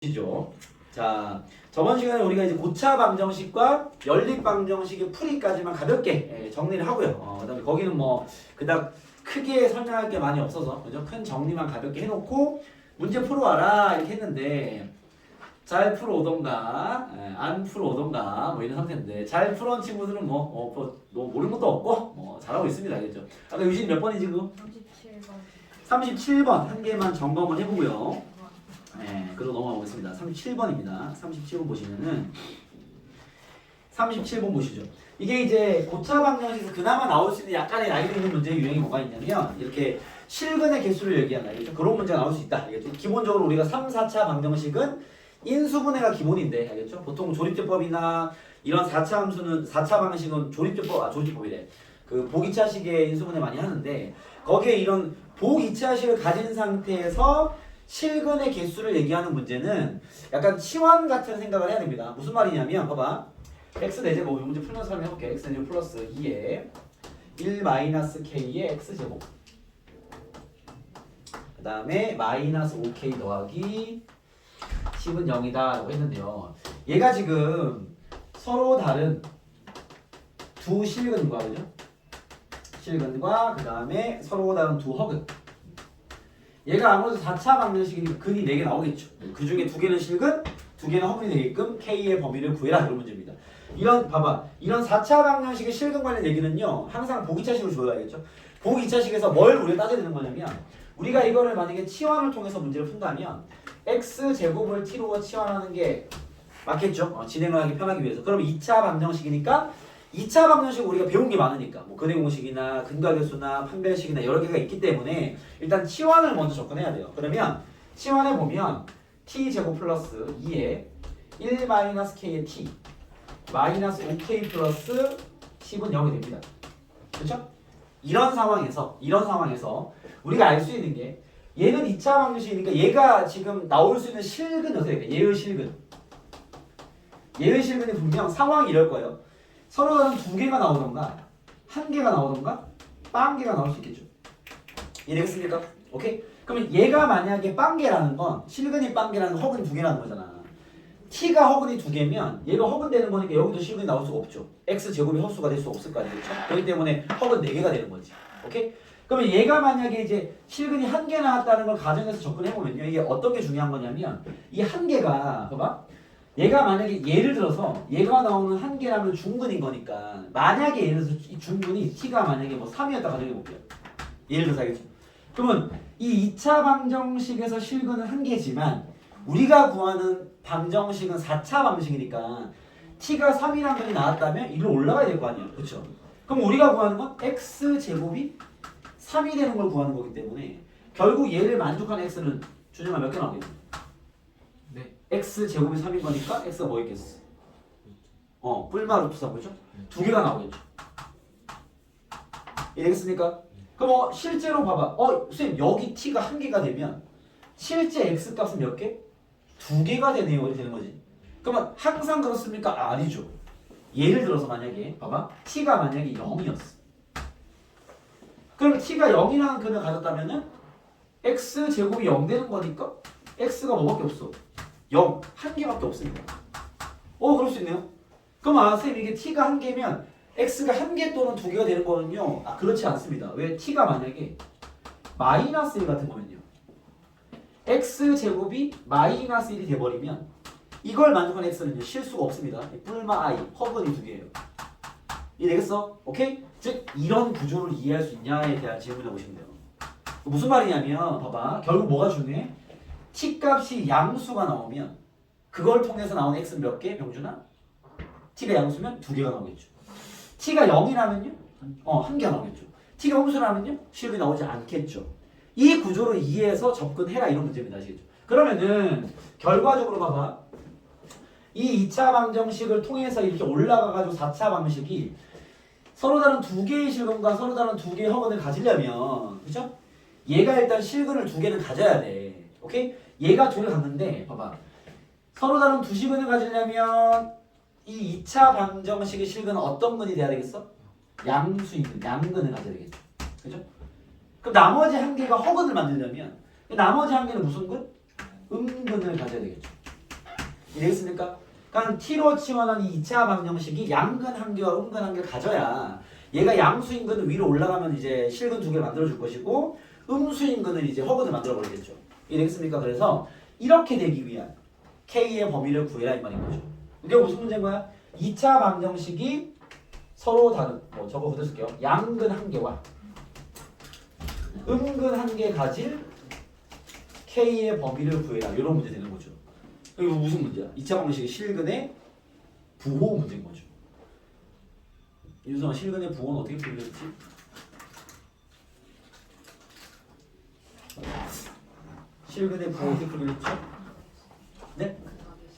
시죠. 자, 저번 시간에 우리가 이제 고차 방정식과 연립 방정식의 풀이까지만 가볍게 정리를 하고요. 그다음에 거기는 뭐 그닥 크게 설명할 게 많이 없어서 그죠? 큰 정리만 가볍게 해놓고 문제 풀어와라 이렇게 했는데 잘 풀어오던가 안 풀어오던가 뭐 이런 상태인데 잘 풀어온 친구들은 뭐 모르는 것도 없고 뭐 잘하고 있습니다. 알겠죠? 아까 유진이 몇 번이지 그거? 37번. 37번 한 개만 점검을 해보고요. 네, 그리고 넘어가보겠습니다. 37번입니다. 37번 보시면은 37번 보시죠. 이게 이제 고차 방정식에서 그나마 나올 수 있는 약간의 난이도 있는 문제의 유형이 뭐가 있냐면 이렇게 실근의 개수를 얘기한다. 알겠죠? 그런 문제가 나올 수 있다. 알겠죠? 기본적으로 우리가 3, 4차 방정식은 인수분해가 기본인데 알겠죠? 보통 조립제법이나 이런 4차 함수는 4차 방식은 조립제법이래. 그 보기차식의 인수분해 많이 하는데 거기에 이런 보기차식을 가진 상태에서 실근의 개수를 얘기하는 문제는 약간 치환 같은 생각을 해야 됩니다. 무슨 말이냐면 봐봐. x제곱 문제 풀면서 설명해볼게. x제곱 플러스 2에 1 마이너스 k의 x제곱 그 다음에 마이너스 5k 더하기 10은 0이다 라고 했는데요. 얘가 지금 서로 다른 두 실근과 그죠? 실근과 그 다음에 서로 다른 두 허근. 얘가 아무래도 4차 방정식이니까 근이 4개 나오겠죠. 그 중에 2개는 실근, 2개는 허근이 되게끔 K의 범위를 구해라 이런 문제입니다. 이런 4차 방정식의 실근 관련 얘기는요. 항상 보기차식으로 줘야겠죠. 보기차식에서 뭘 우리가 따져야 되는 거냐면 우리가 이거를 만약에 치환을 통해서 문제를 푼다면 x제곱을 t로 치환하는 게 맞겠죠. 진행을 하기 편하기 위해서. 그럼 2차 방정식이니까 2차 방정식 우리가 배운 게 많으니까 뭐 근해공식이나 근각계수나 판별식이나 여러 개가 있기 때문에 일단 치환을 먼저 접근해야 돼요. 그러면 치환해 보면 t제곱 플러스 2에 1 마이너스 k의 t 마이너스 5k 플러스 10은 0이 됩니다. 그렇죠? 이런 상황에서 우리가 알 수 있는 게 얘는 2차 방정식이니까 얘가 지금 나올 수 있는 실근 어떻게 될까? 얘의 실근이 분명 상황이 이럴 거예요. 서로 다른 2개가 나오던가 1개가 나오던가 빵개가 나올 수 있겠죠. 이해되겠습니까? 오케이? 그러면 얘가 만약에 빵개라는 건 실근이 빵개라는 건 허근이 2개라는 거잖아. t가 허근이 2개면 얘가 허근 되는 거니까 여기도 실근이 나올 수가 없죠. x제곱이 허수가 될 수 없을 거 아니겠죠? 그렇기 때문에 허근 4개가 되는 거지. 오케이? 그러면 얘가 만약에 이제 실근이 1개 나왔다는 걸 가정해서 접근해보면요. 이게 어떤 게 중요한 거냐면 이 1개가 봐봐. 얘가 만약에 예를 들어서 얘가 나오는 1개라면 중근인 거니까 만약에 예를 들어서 이 중근이 t가 만약에 뭐 3이었다 가정해볼게요. 예를 들어서 알겠죠? 그러면 이 2차 방정식에서 실근은 1개지만 우리가 구하는 방정식은 4차 방정식이니까 t가 3이라는 놈이 나왔다면 이리로 올라가야 될 거 아니야. 그렇죠? 그럼 우리가 구하는 건 x제곱이 3이 되는 걸 구하는 거기 때문에 결국 얘를 만족하는 x는 준영아 몇 개 나오겠지? 네. x제곱이 3인 거니까 x가 뭐 있겠어? 뿔마 루트 3 그죠? 2개가 나오겠죠. 이해되겠습니까? 그럼 실제로 봐봐. 선생님 여기 t가 1개가 되면 실제 x 값은 몇 개? 2개가 되네요. 이렇게 되는 거지. 그러면 항상 그렇습니까? 아니죠. 예를 들어서 만약에 봐봐. t가 만약에 0이었어. 그럼 t가 0이라는 근을 가졌다면은 x제곱이 0 되는 거니까 x가 뭐밖에 없어? 0, 1개밖에 없습니다. 그럴 수 있네요. 그럼 선생님 이게 t가 1개면 x가 1개 또는 2개가 되는 거는요. 그렇지 않습니다. 왜? t가 만약에 마이너스 1 같은 거면요. x제곱이 마이너스 1이 돼버리면 이걸 만족하는 x는요. 실수가 없습니다. 뿔마 i, 허근이 2개예요. 이해되겠어? 오케이? 즉 이런 구조를 이해할 수 있냐에 대한 질문을 보시면 돼요. 무슨 말이냐면 봐봐. 결국 뭐가 중요해? t값이 양수가 나오면 그걸 통해서 나오는 x는 몇 개? 병준아? t가 양수면 2개가 나오겠죠. t가 0이라면요? 1개가 나오겠죠. t가 홀수라면요? 실근이 나오지 않겠죠. 이 구조를 이해해서 접근해라 이런 문제입니다. 아시겠죠? 그러면은 결과적으로 봐봐. 이 2차 방정식을 통해서 이렇게 올라가가지고 4차 방식이 서로 다른 2개의 실근과 서로 다른 2개의 허근을 가지려면 그죠? 얘가 일단 실근을 2개는 가져야 돼. 오케이? 얘가 2를 갖는데 봐봐. 서로 다른 2실근을 가지려면 이 2차 방정식의 실근은 어떤 근이 돼야 되겠어? 양수인 양근을 가져야 되겠죠. 그죠? 그럼 나머지 1개가 허근을 만들려면 나머지 1개는 무슨 근? 음근을 가져야 되겠죠. 이해했습니까? 그러니까 t로 치환한 이 2차 방정식이 양근 한 개와 음근 한 개를 가져야 얘가 양수인근은 위로 올라가면 이제 실근 두 개를 만들어 줄 것이고 음수인근은 이제 허근을 만들어 버리겠죠. 이해했습니까? 그래서 이렇게 되기 위한 K의 범위를 구해라 이 말인 거죠. 이게 무슨 문제인 거야? 2차 방정식이 서로 다른 뭐 저거 그대로 쓸게요. 양근 한 개와 음근 한 개 가질 K의 범위를 구해라. 이런 문제 되는 거죠. 이거 무슨 문제야? 2차 방정식의 실근의 부호 문제인 거죠. 윤성아, 실근의 부호는 어떻게 풀겠지? 실근의 부호 어떻게 풀겠죠? 네?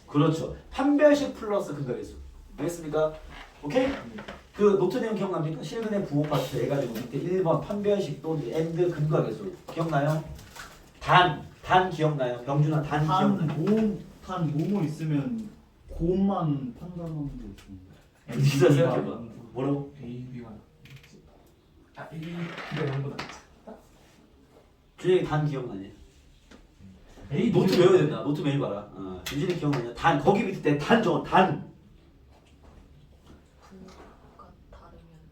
그렇죠. 판별식 플러스 근각계수. 알겠습니까? 오케이? 그 노트 내용 기억납니까? 실근의 부호 파트 해가지고 밑에 1번 판별식 또는 엔드 근각계수 기억나요? 단 기억나요? 병준아 단 기억나요? 단 모모 있으면 곰만 판단하는 거 있습니다. 진짜 생각해봐. 뭐라고? A, B가 A, B가 0보다 준영이 단 기억나니? A 노트 외워야 된다. 노트 매일 봐라. 유진이 기억나냐? 단 거기 밑에 단 적어. 단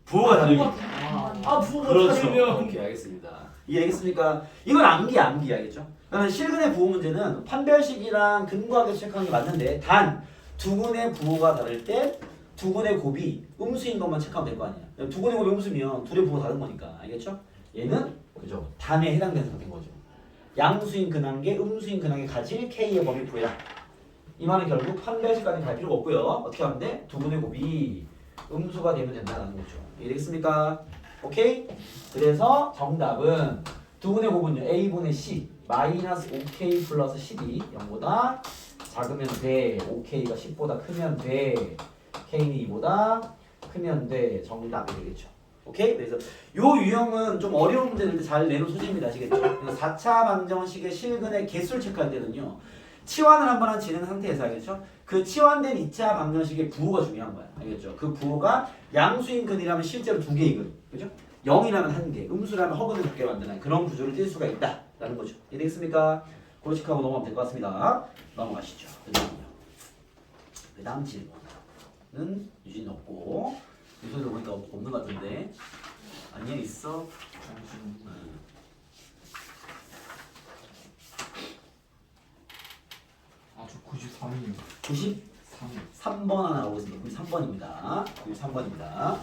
부호가 다르면 부호가 그렇죠. 다르면 오케이 알겠습니다. 이해하겠습니까? 이건 암기 알겠죠? 그러니까 실근의 부호 문제는 판별식이랑 근거하게 체크하는 게 맞는데 단 두 군의 부호가 다를 때 두 군의 곱이 음수인 것만 체크하면 될 거 아니야. 두 군의 곱이 음수면 둘의 부호가 다른 거니까 알겠죠? 얘는 그죠? 단에 해당되는 상태인 거죠. 양수인 근한계, 음수인 근한계 가질 K의 범위 구해라. 이 말은 결국 판별식까지 갈 필요가 없고요. 어떻게 하면 돼? 두 군의 곱이 음수가 되면 된다는 거죠. 이해되겠습니까? 오케이? 그래서 정답은 두 군의 곱은요. A분의 C 마이너스 5K 플러스 10이 0보다 작으면 돼. 5K가 10보다 크면 돼. K는 2보다 크면 돼. 정답이 되겠죠. 오케이? 그래서 요 유형은 좀 어려운 문제들 잘 내놓은 소재입니다. 아시겠죠? 그래서 4차 방정식의 실근의 개수를 체크할 때는요. 치환을 한번 한 진행 상태에서 알겠죠? 그 치환된 2차 방정식의 부호가 중요한 거야. 알겠죠? 그 부호가 양수인 근이라면 실제로 두 개의 근. 그죠? 0이라면 한 개, 음수라면 허근을 두 개로 만드는 그런 구조를 띌 수가 있다라는 거죠. 이해되겠습니까? 고식하고 넘어가면 될 것 같습니다. 넘어가시죠. 그 다음 질문은 유진이 없고 유진도 보니까 없는 것 같은데 아니야 있어? 저 93이요 93번 하나 나오겠습니다. 93번입니다. 93번입니다.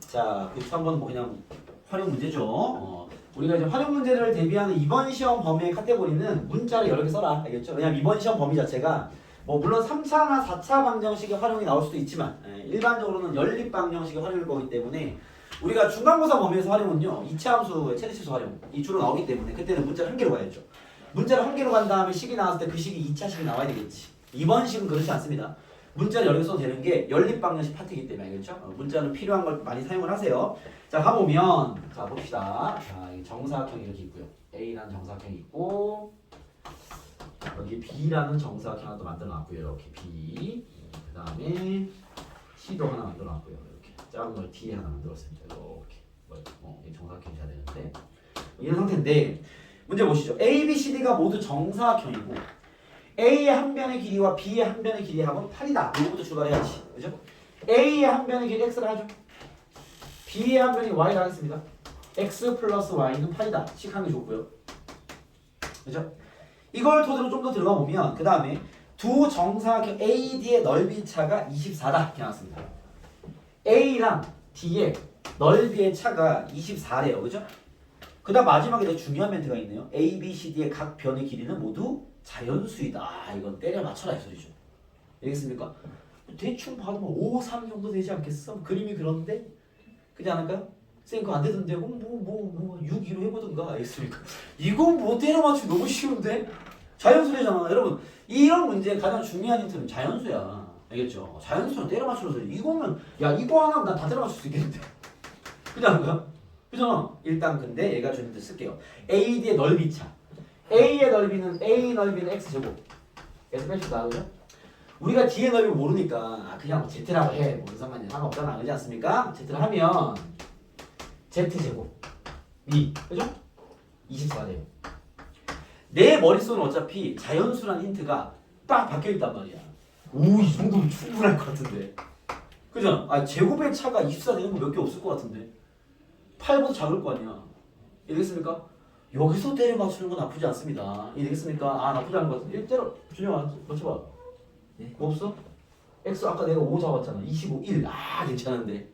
자, 93번은 뭐 그냥 활용 문제죠. 우리가 이제 활용 문제를 대비하는 이번 시험 범위의 카테고리는 문자를 여러 개 써라. 알겠죠? 왜냐면 이번 시험 범위 자체가 뭐 물론 3차나 4차 방정식의 활용이 나올 수도 있지만 일반적으로는 연립 방정식의 활용일 거기 때문에 우리가 중간고사 범위에서 활용은요. 2차 함수의 최대치수 활용이 주로 나오기 때문에 그때는 문자를 한 개로 가야죠. 문자를 한 개로 간 다음에 식이 나왔을 때 그 식이 2차식이 나와야 되겠지. 이번 식은 그렇지 않습니다. 문자를 여러 개 써도 되는 게 연립 방정식 파트이기 때문에 알겠죠? 문자는 필요한 걸 많이 사용을 하세요. 자, 가보면 자 봅시다. 자, 이 정사각형이 이렇게 있고요. A라는 정사각형이 있고 여기 B라는 정사각형 하나 더 만들어놨고요. 이렇게 B. 그 다음에 C도 하나 만들어놨고요. 이렇게 작은 걸 D에 하나 만들었습니다. 이렇게 이 정사각형이 돼야 되는데 이런 상태인데 문제 보시죠. A, B, C, D가 모두 정사각형이고 A의 한 변의 길이와 B의 한 변의 길이 합은 8이다. 이거부터 출발해야지. 그죠? A의 한 변의 길이 X를 하죠. B의 한 변이 Y를 하겠습니다. X 플러스 Y는 8이다. 식하는 게 좋고요. 그죠? 이걸 토대로 좀 더 들어가 보면 그 다음에 두 정사각형 AD의 넓이 차가 24다. 이렇게 나왔습니다. A랑 D의 넓이의 차가 24래요. 그죠? 그 다음 마지막에 되게 중요한 멘트가 있네요. A, B, C, D의 각 변의 길이는 모두 자연수이다. 이건 때려 맞춰라 이 소리죠. 알겠습니까? 대충 봐도 뭐 5, 3 정도 되지 않겠어? 그림이 그런데? 그렇지 않을까요? 쌤 그거 안 되던데 6, 2로 해보든가. 알겠습니까? 이건 뭐 때려 맞추기 너무 쉬운데? 자연수래잖아. 여러분 이런 문제의 가장 중요한 힌트는 자연수야. 알겠죠? 자연수는 때려 맞추는 소리. 이거면 야 이거 하나면 난 다 때려 맞출 수 있겠는데. 그렇지 않을까요? 그잖아. 일단 근데 얘가 주는 뜻 쓸게요. AD의 넓이 차. A의 넓이는 A 넓이는 X제곱. 그래서 뺍시다. 그죠? 우리가 D의 넓이를 모르니까 그냥 뭐 Z라고 해. 무슨 상관이야. 상관없잖아. 그렇지 않습니까? Z를 하면 Z제곱. 그죠? 24돼요. 내 머릿속은 어차피 자연수란 힌트가 딱 박혀있단 말이야. 오, 이 정도면 충분할 것 같은데. 그죠? 아, 제곱의 차가 24 되는 거 몇 개 없을 것 같은데. 8보다 작을 거 아니야. 이해되겠습니까? 여기서 때려 맞추는 건 나쁘지 않습니다. 이해되겠습니까? 아, 나쁘지 않은 것 같은데. 때려, 준영아, 맞춰봐. 네? 뭐 없어? X 아까 내가 5 잡았잖아. 25, 1. 아, 괜찮은데.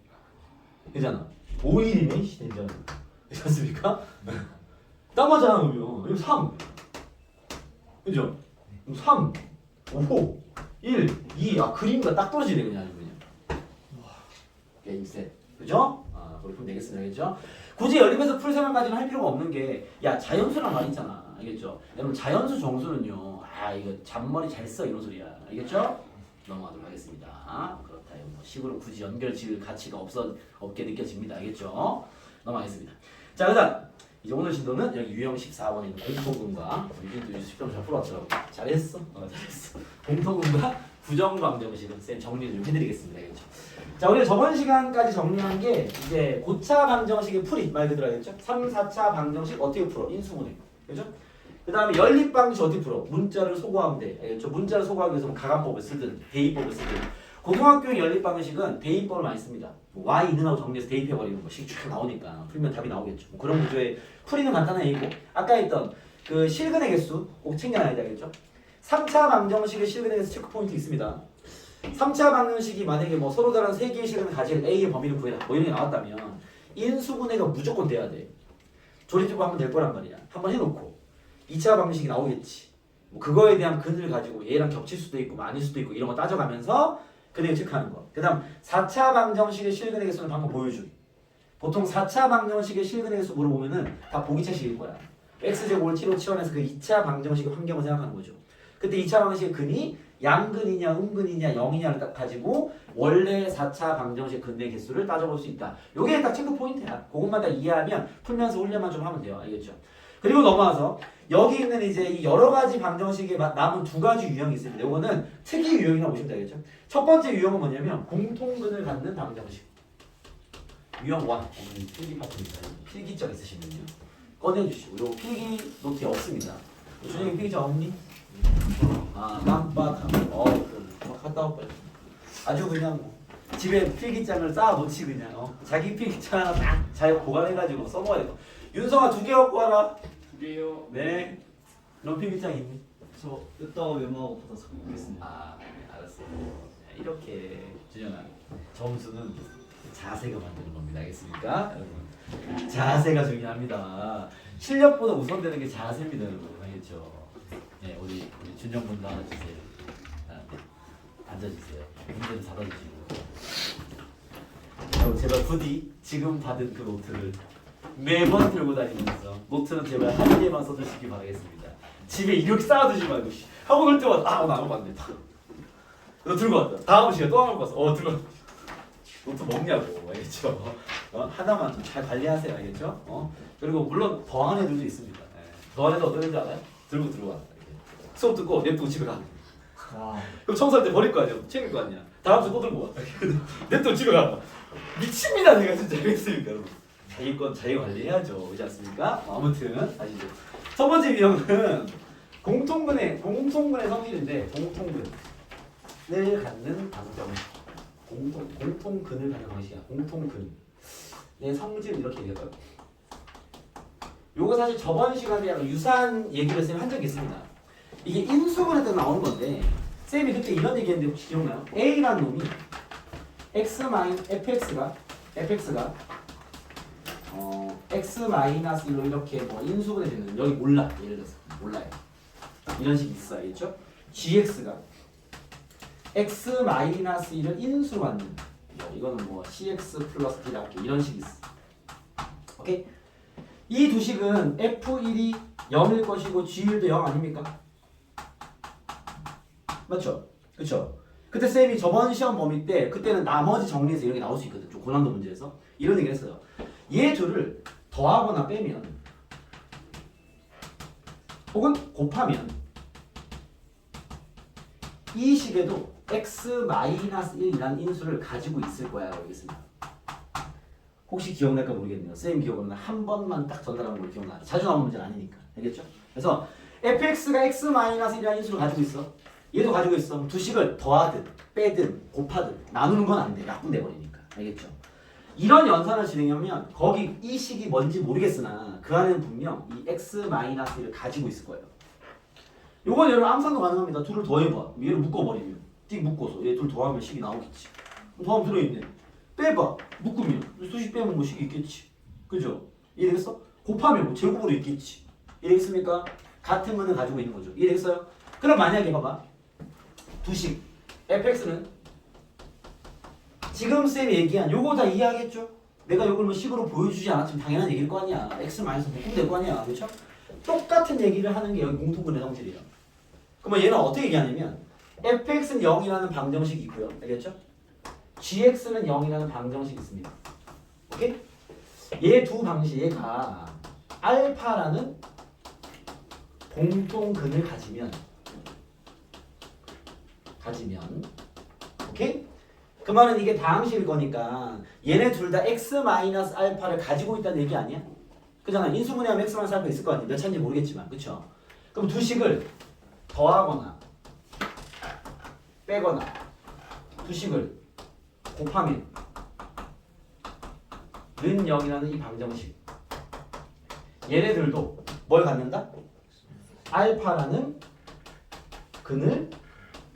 되잖아. 5, 1이면 되잖아. 괜찮습니까? 딱 맞잖아, 그러면. 이거 3. 그죠? 3, 5, 1, 2. 아, 그림과 딱 떨어지네, 그냥. 게임 셋. 그죠? 아, 그렇게 풀면 되겠습니다. 알겠죠? 굳이 연립에서 풀 생각까지는 할 필요가 없는 게, 야, 자연수란 말 있잖아. 알겠죠? 여러분, 자연수 정수는요, 아, 이거 잔머리 잘 써, 이런 소리야. 알겠죠? 넘어가도록 하겠습니다. 그렇다. 뭐 식으로 굳이 연결 지을 가치가 없게 느껴집니다. 알겠죠? 넘어가겠습니다. 자, 그다음 이제 오늘 진도는 여기 유형 14번에 있는 공통분과 유진도 10점 잘 풀어왔더라고. 잘했어. 잘했어. 공통분과 부정방정식은 쌤 정리 좀 해드리겠습니다. 알겠죠? 자, 우리가 저번 시간까지 정리한 게 이제 고차 방정식의 풀이 말 그대로 알겠죠? 3, 4차 방정식 어떻게 풀어? 인수분해. 그죠? 그 다음에 연립 방식 어떻게 풀어? 문자를 소거하면 돼. 알겠죠? 문자를 소거하기 위해서 뭐 가감법을 쓰든 대입법을 쓰든. 고등학교의 연립 방식은 대입법을 많이 씁니다. 뭐 y 있는 하고 정리해서 대입해버리는 것이 쭉 나오니까 풀면 답이 나오겠죠. 뭐 그런 구조의 풀이는 간단한 얘기고, 아까 했던 그 실근의 개수 꼭 챙겨놔야 되겠죠? 3차 방정식의 실근의 개수 체크 포인트 있습니다. 3차 방정식이 만약에 뭐 서로 다른 세 개의 실근을 가진 A의 범위를 구해라 뭐 이런 게 나왔다면 인수분해가 무조건 돼야 돼. 조립적으로 하면 될 거란 말이야. 한번 해놓고 2차 방정식이 나오겠지. 뭐 그거에 대한 근을 가지고 얘랑 겹칠 수도 있고 아닐 수도 있고 이런 거 따져가면서 근을 체크하는 거. 그 다음 4차 방정식의 실근의 개수는 방금 보여주기. 보통 4차 방정식의 실근의 개수 물어보면은 다 보기차식일 거야. x제곱을 t로 치환해서 그 2차 방정식의 환경을 생각하는 거죠. 그때 2차 방정식의 근이 양근이냐 음근이냐 0이냐를 딱 가지고 원래 4차 방정식 근의 개수를 따져볼 수 있다. 요게 딱 체크 포인트야. 그것만 딱 이해하면 풀면서 훈련만 좀 하면 돼요. 알겠죠? 그리고 넘어와서 여기 있는 이제 이 여러 가지 방정식에 남은 두 가지 유형이 있습니다. 요거는 특이 유형이라고 보시면 되겠죠? 첫 번째 유형은 뭐냐면 공통근을 갖는 방정식. 유형 1. 오늘 필기 파트입니다. 필기적 있으시면요. 꺼내주시고. 요 필기 노트에 없습니다. 준영이 필기적 없니? 아, 깜빡하면 갔다 올 거야. 아주 그냥 집에 필기장을 쌓아놓지 그냥 자기 필기장 하나 딱 잘 보관해가지고 써먹어야 돼. 윤성아 2개 갖고 와라. 2개요. 네. 너 필기장 있니? 저 이따가 메모하고 받아서 보겠습니다. 아, 네, 알았어. 이렇게 준영아, 점수는 자세가 만드는 겁니다. 알겠습니까? 여러분, 자세가 중요합니다. 실력보다 우선되는 게 자세입니다, 여러분. 알겠죠? 네, 우리 준영 분도 하나 주세요. 아, 네. 앉아주세요. 문제는 잡아주시고. 여러분, 제발 부디 지금 받은 그 노트를 매번 들고 다니면서 노트는 제발 한 개만 써주시기 바라겠습니다. 집에 이렇게 쌓아두지 말고 학원 올 때마다 오늘 안 먹었네. 너 들고 왔다. 다음 시간에 또 안 먹고 왔어. 들고 왔다. 노트 먹냐고. 알겠죠? 하나만 좀 잘 관리하세요. 알겠죠? 그리고 물론 더한 애들도 있습니다. 더한 애들 어떤 애인지 알아요? 들고 들어와. 수업 듣고 냅두고 집에 가. 그럼 청소할 때 버릴 거 아니야? 챙길 거 아니야? 다음 주에 또 들고 와. 냅두고 집에 가. 미칩니다. 내가 진짜. 알겠습니까 여러분? 자기 건 자기 관리해야죠. 그렇지 않습니까? 아무튼 아시죠? 첫 번째 유형은 공통근의 성질인데 공통근을 갖는 방정식. 공통근을 갖는 방식이야. 공통근. 내 성질 이렇게 얘기할까요? 요거 사실 저번 시간에 약간 유사한 얘기를 쌤이 한 적이 있습니다. 이게 인수분해 때 나오는 건데 쌤이 그때 이런 얘기했는데 혹시 기억나요? A라는 놈이 fx가 x-1로 이렇게 뭐 인수분해 되는 여기 몰라. 예를 들어서 몰라요. 이런 식이 있어. 알겠죠? gx가 x-1을 인수로 갖는 이거는 뭐 cx 플러스 d라 이런 식이 있어. 오케이? 이 두 식은 f1이 0일 것이고 g1도 0 아닙니까? 맞죠? 그쵸? 그때 쌤이 저번 시험 범위 때 그때는 나머지 정리해서 이런 게 나올 수 있거든. 좀 고난도 문제에서 이런 얘기를 했어요. 얘 둘을 더하거나 빼면 혹은 곱하면 이 식에도 x-1이라는 인수를 가지고 있을 거야 라고 얘기했습니다. 혹시 기억날까 모르겠네요. 쌤 기억으로는 한 번만 딱 전달하는 걸 기억나. 자주 나오는 문제는 아니니까. 알겠죠? 그래서 fx가 x-1이라는 인수를 가지고 있어. 얘도 가지고 있어. 그럼 두 식을 더하든 빼든 곱하든 나누는 건 안 돼. 약분돼 버리니까. 알겠죠? 이런 연산을 진행하면 거기 이 식이 뭔지 모르겠으나 그 안에는 분명 이 x-1을 가지고 있을 거예요. 요건 여러분 암산도 가능합니다. 둘을 더해봐. 얘를 묶어버리면 띡 묶어서 얘 둘 더하면 식이 나오겠지. 더하면 들어있네. 빼봐. 묶으면 수식 빼면 뭐 식이 있겠지. 그죠? 이해되겠어? 곱하면 뭐 제곱으로 있겠지. 이해되겠습니까? 같은 거는 가지고 있는 거죠. 이해되겠어요? 그럼 만약에 봐봐. 두식 fx는 지금 쌤이 얘기한 요거 다 이해하겠죠? 내가 요걸 뭐 식으로 보여주지 않았지만 당연한 얘기일 거 아니야. x-묶으면 될 거 아니야. 그렇죠? 똑같은 얘기를 하는 게 여기 공통분해 성질이에요. 그러면 얘는 어떻게 얘기하냐면 fx는 0이라는 방정식이 있고요. 알겠죠? gx는 0이라는 방정식이 있습니다. 오케이? 얘 두 방식 얘가 알파라는 공통근을 가지면 오케이? 그 말은 이게 다항식일 거니까 얘네 둘 다 x-알파를 가지고 있다는 얘기 아니야? 그잖아. 인수분해하면 x-알파 있을 거 아니야. 몇 차인지 모르겠지만. 그쵸? 그럼 두 식을 더하거나 빼거나 두 식을 곱하면 는 0이라는 이 방정식 얘네들도 뭘 갖는다? 알파라는 근을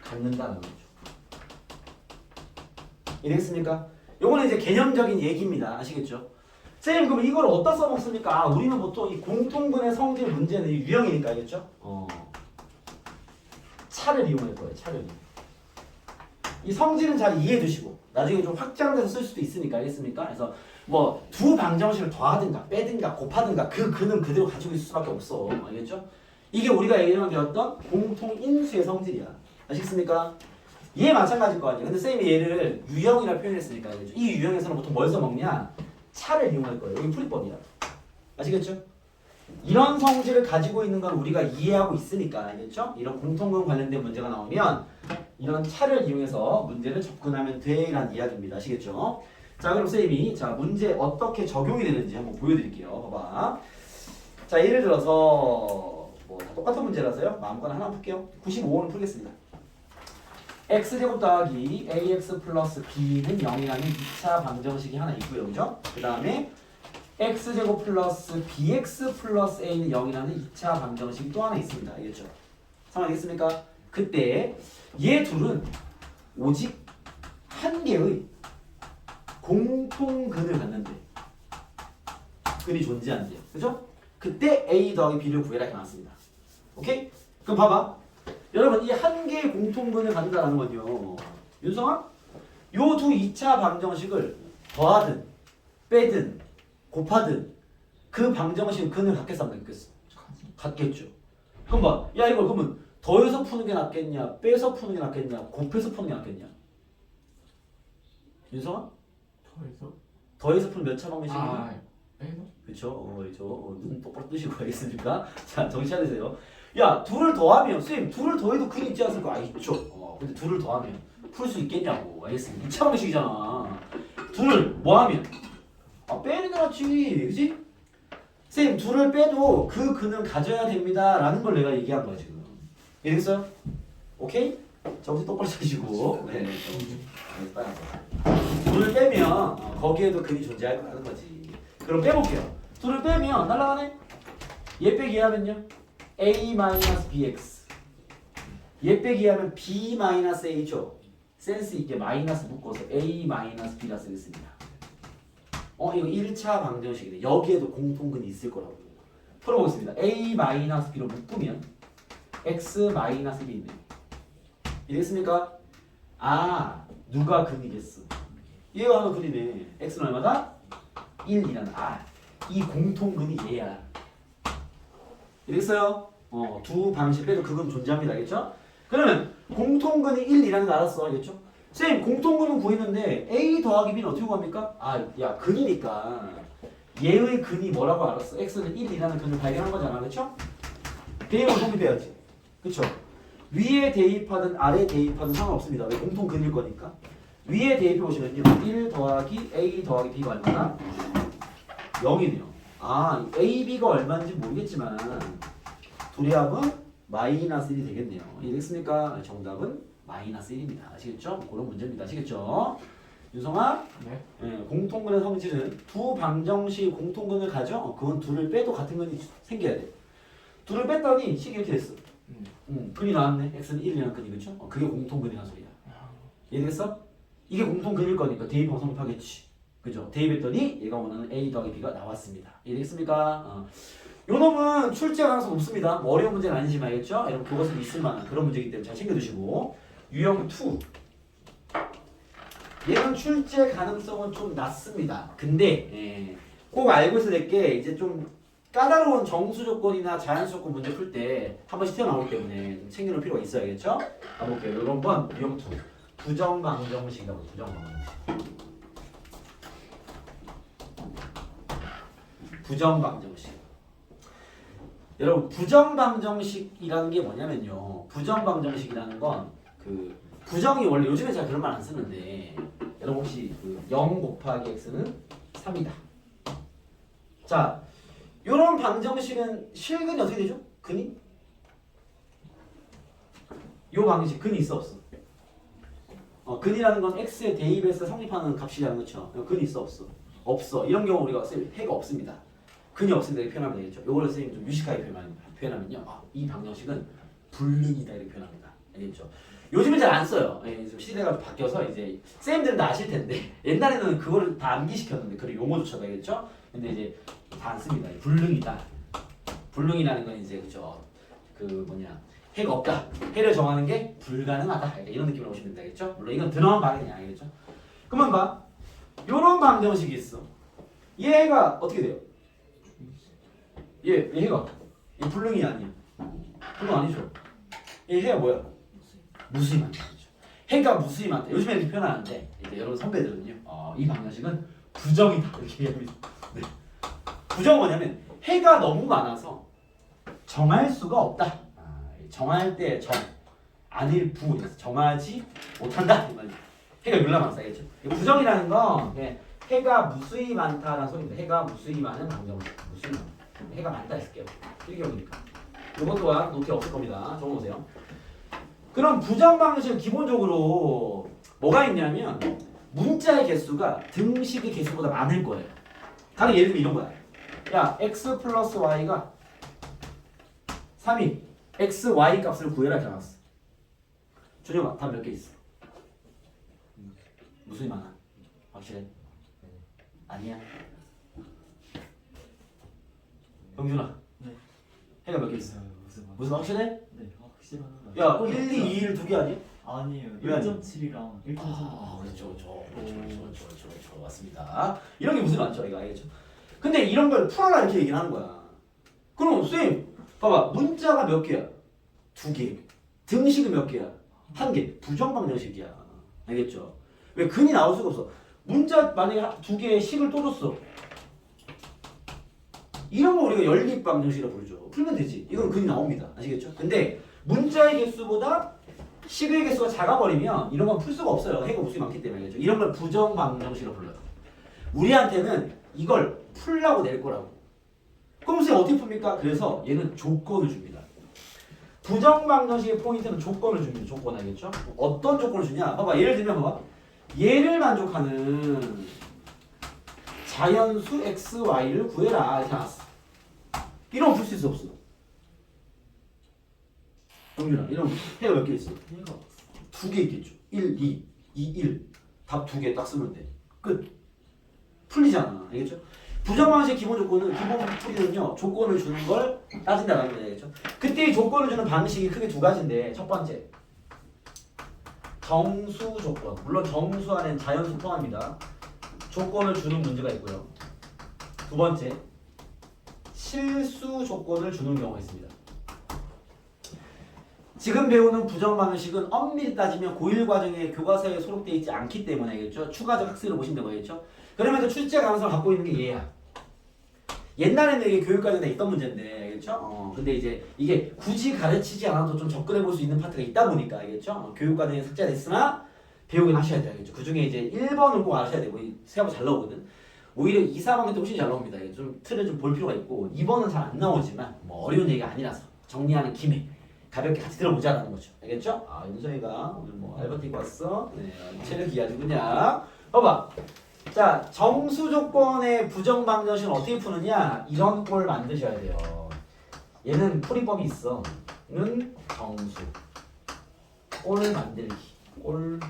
갖는다는 거죠. 이해됐습니까? 요거는 이제 개념적인 얘기입니다. 아시겠죠? 선생님 그럼 이걸 어디다 써먹습니까? 아, 우리는 보통 이 공통분해 성질 문제는 이 유형이니까 알겠죠? 차를 이용할 거예요. 차를. 이 성질은 잘 이해해 두시고 나중에 좀 확장돼서 쓸 수도 있으니까 알겠습니까? 그래서 뭐 두 방정식을 더하든가 빼든가 곱하든가 그 근은 그대로 가지고 있을 수밖에 없어. 알겠죠? 이게 우리가 얘기하는 게 어떤 공통인수의 성질이야. 아시겠습니까? 얘 마찬가지일 거 아니에요. 근데 쌤이 얘를 유형이라 표현했으니까 알겠죠? 이 유형에서는 보통 뭘 써먹냐? 차를 이용할 거예요. 여기 풀이법이야. 아시겠죠? 이런 성질을 가지고 있는 건 우리가 이해하고 있으니까 알겠죠? 이런 공통근 관련된 문제가 나오면 이런 차를 이용해서 문제를 접근하면 돼라는 이야기입니다. 아시겠죠? 자 그럼 쌤이 자 문제 어떻게 적용이 되는지 한번 보여드릴게요. 봐봐. 자 예를 들어서 뭐 다 똑같은 문제라서요. 아무거나 하나 풀게요. 95번 풀겠습니다. x제곱 더하기 ax 플러스 b는 0이라는 2차 방정식이 하나 있고요. 그죠? 그 다음에 x제곱 플러스 bx 플러스 a는 0이라는 2차 방정식이 또 하나 있습니다. 알겠죠? 상황이겠습니까? 그때 얘 둘은 오직 한 개의 공통근을 갖는데 근이 존재한대요. 그죠? 그때 a 더하기 b를 구해라 이렇게 나왔습니다. 오케이? 그럼 봐봐. 여러분 이 한 개의 공통근을 갖는다는 건요. 윤성아? 요 두 2차 방정식을 더하든 빼든 곱하든 그 방정식 근을 갖겠어 안 갖겠어? 갖겠죠. 그럼 봐. 야 이걸 그러면 더해서 푸는 게 낫겠냐? 빼서 푸는 게 낫겠냐? 곱해서 푸는 게 낫겠냐? 윤성아? 더해서 푸는 몇 차 방정식이야? 그쵸? 눈 똑바로 뜨시고 가겠습니까? 자 정신 차리세요. 야 둘을 더하면 쌤 둘을 더해도 근이 있지 않습니까? 아 있죠. 근데 둘을 더하면 풀 수 있겠냐고. 알겠습니다. 2차 방식이잖아. 둘을 뭐하면? 아 빼는 게 낫지. 그치? 쌤 둘을 빼도 그 근은 가져야 됩니다 라는 걸 내가 얘기한 거야 지금. 이해됐어요? 오케이? 정신 똑바로 차시고 네. 둘을 빼면 거기에도 근이 존재할 거라는 거지. 그럼 빼볼게요. 둘을 빼면 날라가네? 얘 빼기 하면요? a-bx 얘 빼기 하면 b-a죠. 센스 있게 마이너스 묶어서 a-b라 쓰겠습니다. 이거 1차 방정식이네. 여기에도 공통근이 있을 거라고. 풀어보겠습니다. a-b로 묶으면 x-1이 있네. 이해됐습니까? 아 누가 근이겠어? 얘가 하나 근이네. x는 얼마다? 1이라는 이 공통근이 얘야. 이랬어요? 두 방식 빼도 그건 존재합니다. 알겠죠? 그러면 공통근이 1이라는 거 알았어. 알겠죠? 쌤 공통근은 구했는데 a 더하기 b는 어떻게 구합니까? 야 근이니까 얘의 근이 뭐라고 알았어? x는 1이라는 근을 발견한 거잖아. 그렇죠? 대입을 성립해야지. 그렇죠? 위에 대입하든 아래 대입하든 상관없습니다. 왜 공통근일 거니까. 위에 대입해 보시면요. 1 더하기 a 더하기 b가 얼마나? 0이네요. a, b가 얼마인지 모르겠지만 둘의 합은 마이너스 1이 되겠네요. 이해됐습니까? 정답은 마이너스 1입니다. 아시겠죠? 그런 문제입니다. 아시겠죠? 윤성아, 네. 공통근의 성질은 두 방정식 공통근을 가져. 그건 둘을 빼도 같은 근이 생겨야 돼. 둘을 뺐더니 식이 이렇게 됐어. 근이 나왔네. x는 1이라는 근이 그렇죠? 그게 공통근이라는 소리야. 이해됐어? 이게 공통근일 거니까 대입하면 성립하겠지. 그죠? 대입했더니 얘가 원하는 a 더하기 b가 나왔습니다. 이해됐습니까? 요 놈은 출제 가능성 높습니다. 뭐 어려운 문제는 아니지만 알겠죠? 여러분 교과서에 있을 만한 그런 문제이기 때문에 잘 챙겨두시고. 유형 2. 얘는 출제 가능성은 좀 낮습니다. 근데 꼭 알고 있어야 될 게 이제 좀 까다로운 정수 조건이나 자연수 조건 문제 풀 때 한 번씩 튀어나오기 때문에 좀 챙겨놓을 필요가 있어야겠죠? 가볼게요. 이런 건 유형 2. 부정방정식이라고 부정방정식. 부정방정식. 여러분 부정방정식이라는 게 뭐냐면요. 부정방정식이라는 건 그 부정이 원래 요즘에 제가 그런 말 안 쓰는데 여러분 혹시 그 0 곱하기 x는 3이다. 자, 요런 방정식은 실근이 어떻게 되죠? 근이? 요 방정식 근이 있어 없어? 근이라는 건 x에 대입해서 성립하는 값이라는 거죠. 근이 있어 없어? 없어. 이런 경우 우리가 쓸 해가 없습니다. 근이 없습니다. 이렇게 표현하면 되겠죠. 요거를 선생님 좀 유식하게 표현하면요. 이 방정식은 불능이다 이렇게 표현합니다. 알겠죠? 요즘은 잘 안 써요. 좀 시대가 좀 바뀌어서 이제 쌤들은 다 아실 텐데 옛날에는 그거를 다 암기시켰는데 그 용어조차도 알겠죠? 근데 이제 다 안 씁니다. 불능이다. 불능이라는 건 이제 그죠? 그 뭐냐 해가 없다. 해를 정하는 게 불가능하다. 이런 느낌으로 보시면 되겠죠? 물론 이건 드러난 반응이 아니겠죠? 그만 봐. 요런 방정식이 있어. 얘 해가 어떻게 돼요? 얘 해가 얘 불능이 아니야. 불능 아니죠? 얘 해가 뭐야? 무수히 많다. 해가 무수히 많다. 요즘에 이렇게 표현하는데 이제 여러분 선배들은요. 이 방정식은 부정이다 이렇게 얘기합니다. 네. 부정은 뭐냐면 해가 너무 많아서 정할 수가 없다. 정할 때 정, 아닐 부 정하지 못한다. 해가 열나 많다. 알겠죠? 부정이라는 건 해가 무수히 많다라는 소리입니다. 해가 무수히 많은 방정식. 무수히 많다. 해가 많다 했을게요. 필경이니까. 이것 또한 노트에 없을 겁니다. 적어놓으세요. 그럼 부정 방정식은 기본적으로 뭐가 있냐면 문자의 개수가 등식의 개수보다 많을 거예요. 다른 예를 들면 이런 거야. 야, x 플러스 y가 3이 x, y 값을 구해라 이렇게 나왔어. 준영아, 답 몇 개 있어? 무수히 많아. 확실해? 아니야. 병준아. 네. 해가 몇 개 있어? 무슨 확실해? 네, 확실합니다. 야, 1, 2, 2, 1 두 개 아니야? 아니에요. 왜 아니에요? 1.7이랑 1.3. 그렇죠. 맞습니다. 이런 게 무슨 많죠, 이거 알겠죠? 근데 이런 걸 풀어라 이렇게 얘기를 하는 거야. 그럼 쌤, 봐봐, 문자가 몇 개야? 2개. 등식은 몇 개야? 1개. 부정방정식이야. 알겠죠? 왜 근이 나올 수가 없어? 문자 만약에 2개의 식을 또 줬어. 이런 거 우리가 연립방정식이라고 부르죠. 풀면 되지. 이건 근이 나옵니다. 아시겠죠? 근데 문자의 개수보다 식의 개수가 작아버리면 이런 건 풀 수가 없어요. 해가 무수히 많기 때문에. 알겠죠? 이런 걸 부정방정식이라고 불러요. 우리한테는 이걸 풀라고 낼 거라고. 그럼 선생님 어떻게 풉니까? 그래서 얘는 조건을 줍니다. 부정방정식의 포인트는 조건을 줍니다. 조건 알겠죠? 어떤 조건을 주냐? 봐봐. 예를 들면 봐봐. 얘를 만족하는 자연수 x, y를 구해라. 이렇게 나왔어. 이런 거 풀 수 있어 없어? 정준아, 이런 해가 몇 개 있어? 해가 2개 있겠죠. 1, 2, 2, 1. 답 2개 딱 쓰면 돼. 끝. 풀리잖아. 알겠죠? 부정방식 기본 조건은 기본 풀이는요. 조건을 주는 걸 따진다는 거죠. 알겠죠? 그때 이 조건을 주는 방식이 크게 두 가지인데 첫 번째 정수 조건. 물론 정수 안엔 자연수 포함입니다. 조건을 주는 문제가 있고요. 두 번째 실수 조건을 주는 경우가 있습니다. 지금 배우는 부정방식은 엄밀히 따지면 고1 과정에 교과서에 소록되어 있지 않기 때문에 알겠죠? 추가적 학습을 보시면 되고 알겠죠? 그러면서 출제 가능성을 갖고 있는 게 얘야. 옛날에는 이게 교육과정에 있던 문제인데 알겠죠? 근데 이제 이게 굳이 가르치지 않아도 좀 접근해 볼 수 있는 파트가 있다 보니까 알겠죠? 교육과정에 삭제됐으나 배우긴 하셔야 돼요. 알겠죠? 그 중에 이제 1번을 꼭 아셔야 되고 생각보다 잘 나오거든. 오히려 2, 4학년 때 훨씬 잘 나옵니다. 좀 틀을 좀 볼 필요가 있고 2번은 잘 안 나오지만 뭐 어려운 얘기가 아니라서 정리하는 김에 가볍게 같이 들어보자라는 거죠. 알겠죠? 아, 윤성이가 오늘 뭐 알바트 입고 왔어? 네, 체력이 아주 그냥. 봐봐. 자, 정수 조건의 부정 방정식은 어떻게 푸느냐? 이런 꼴 만드셔야 돼요. 얘는 풀이법이 있어. 는 정수. 꼴 만들기. 꼴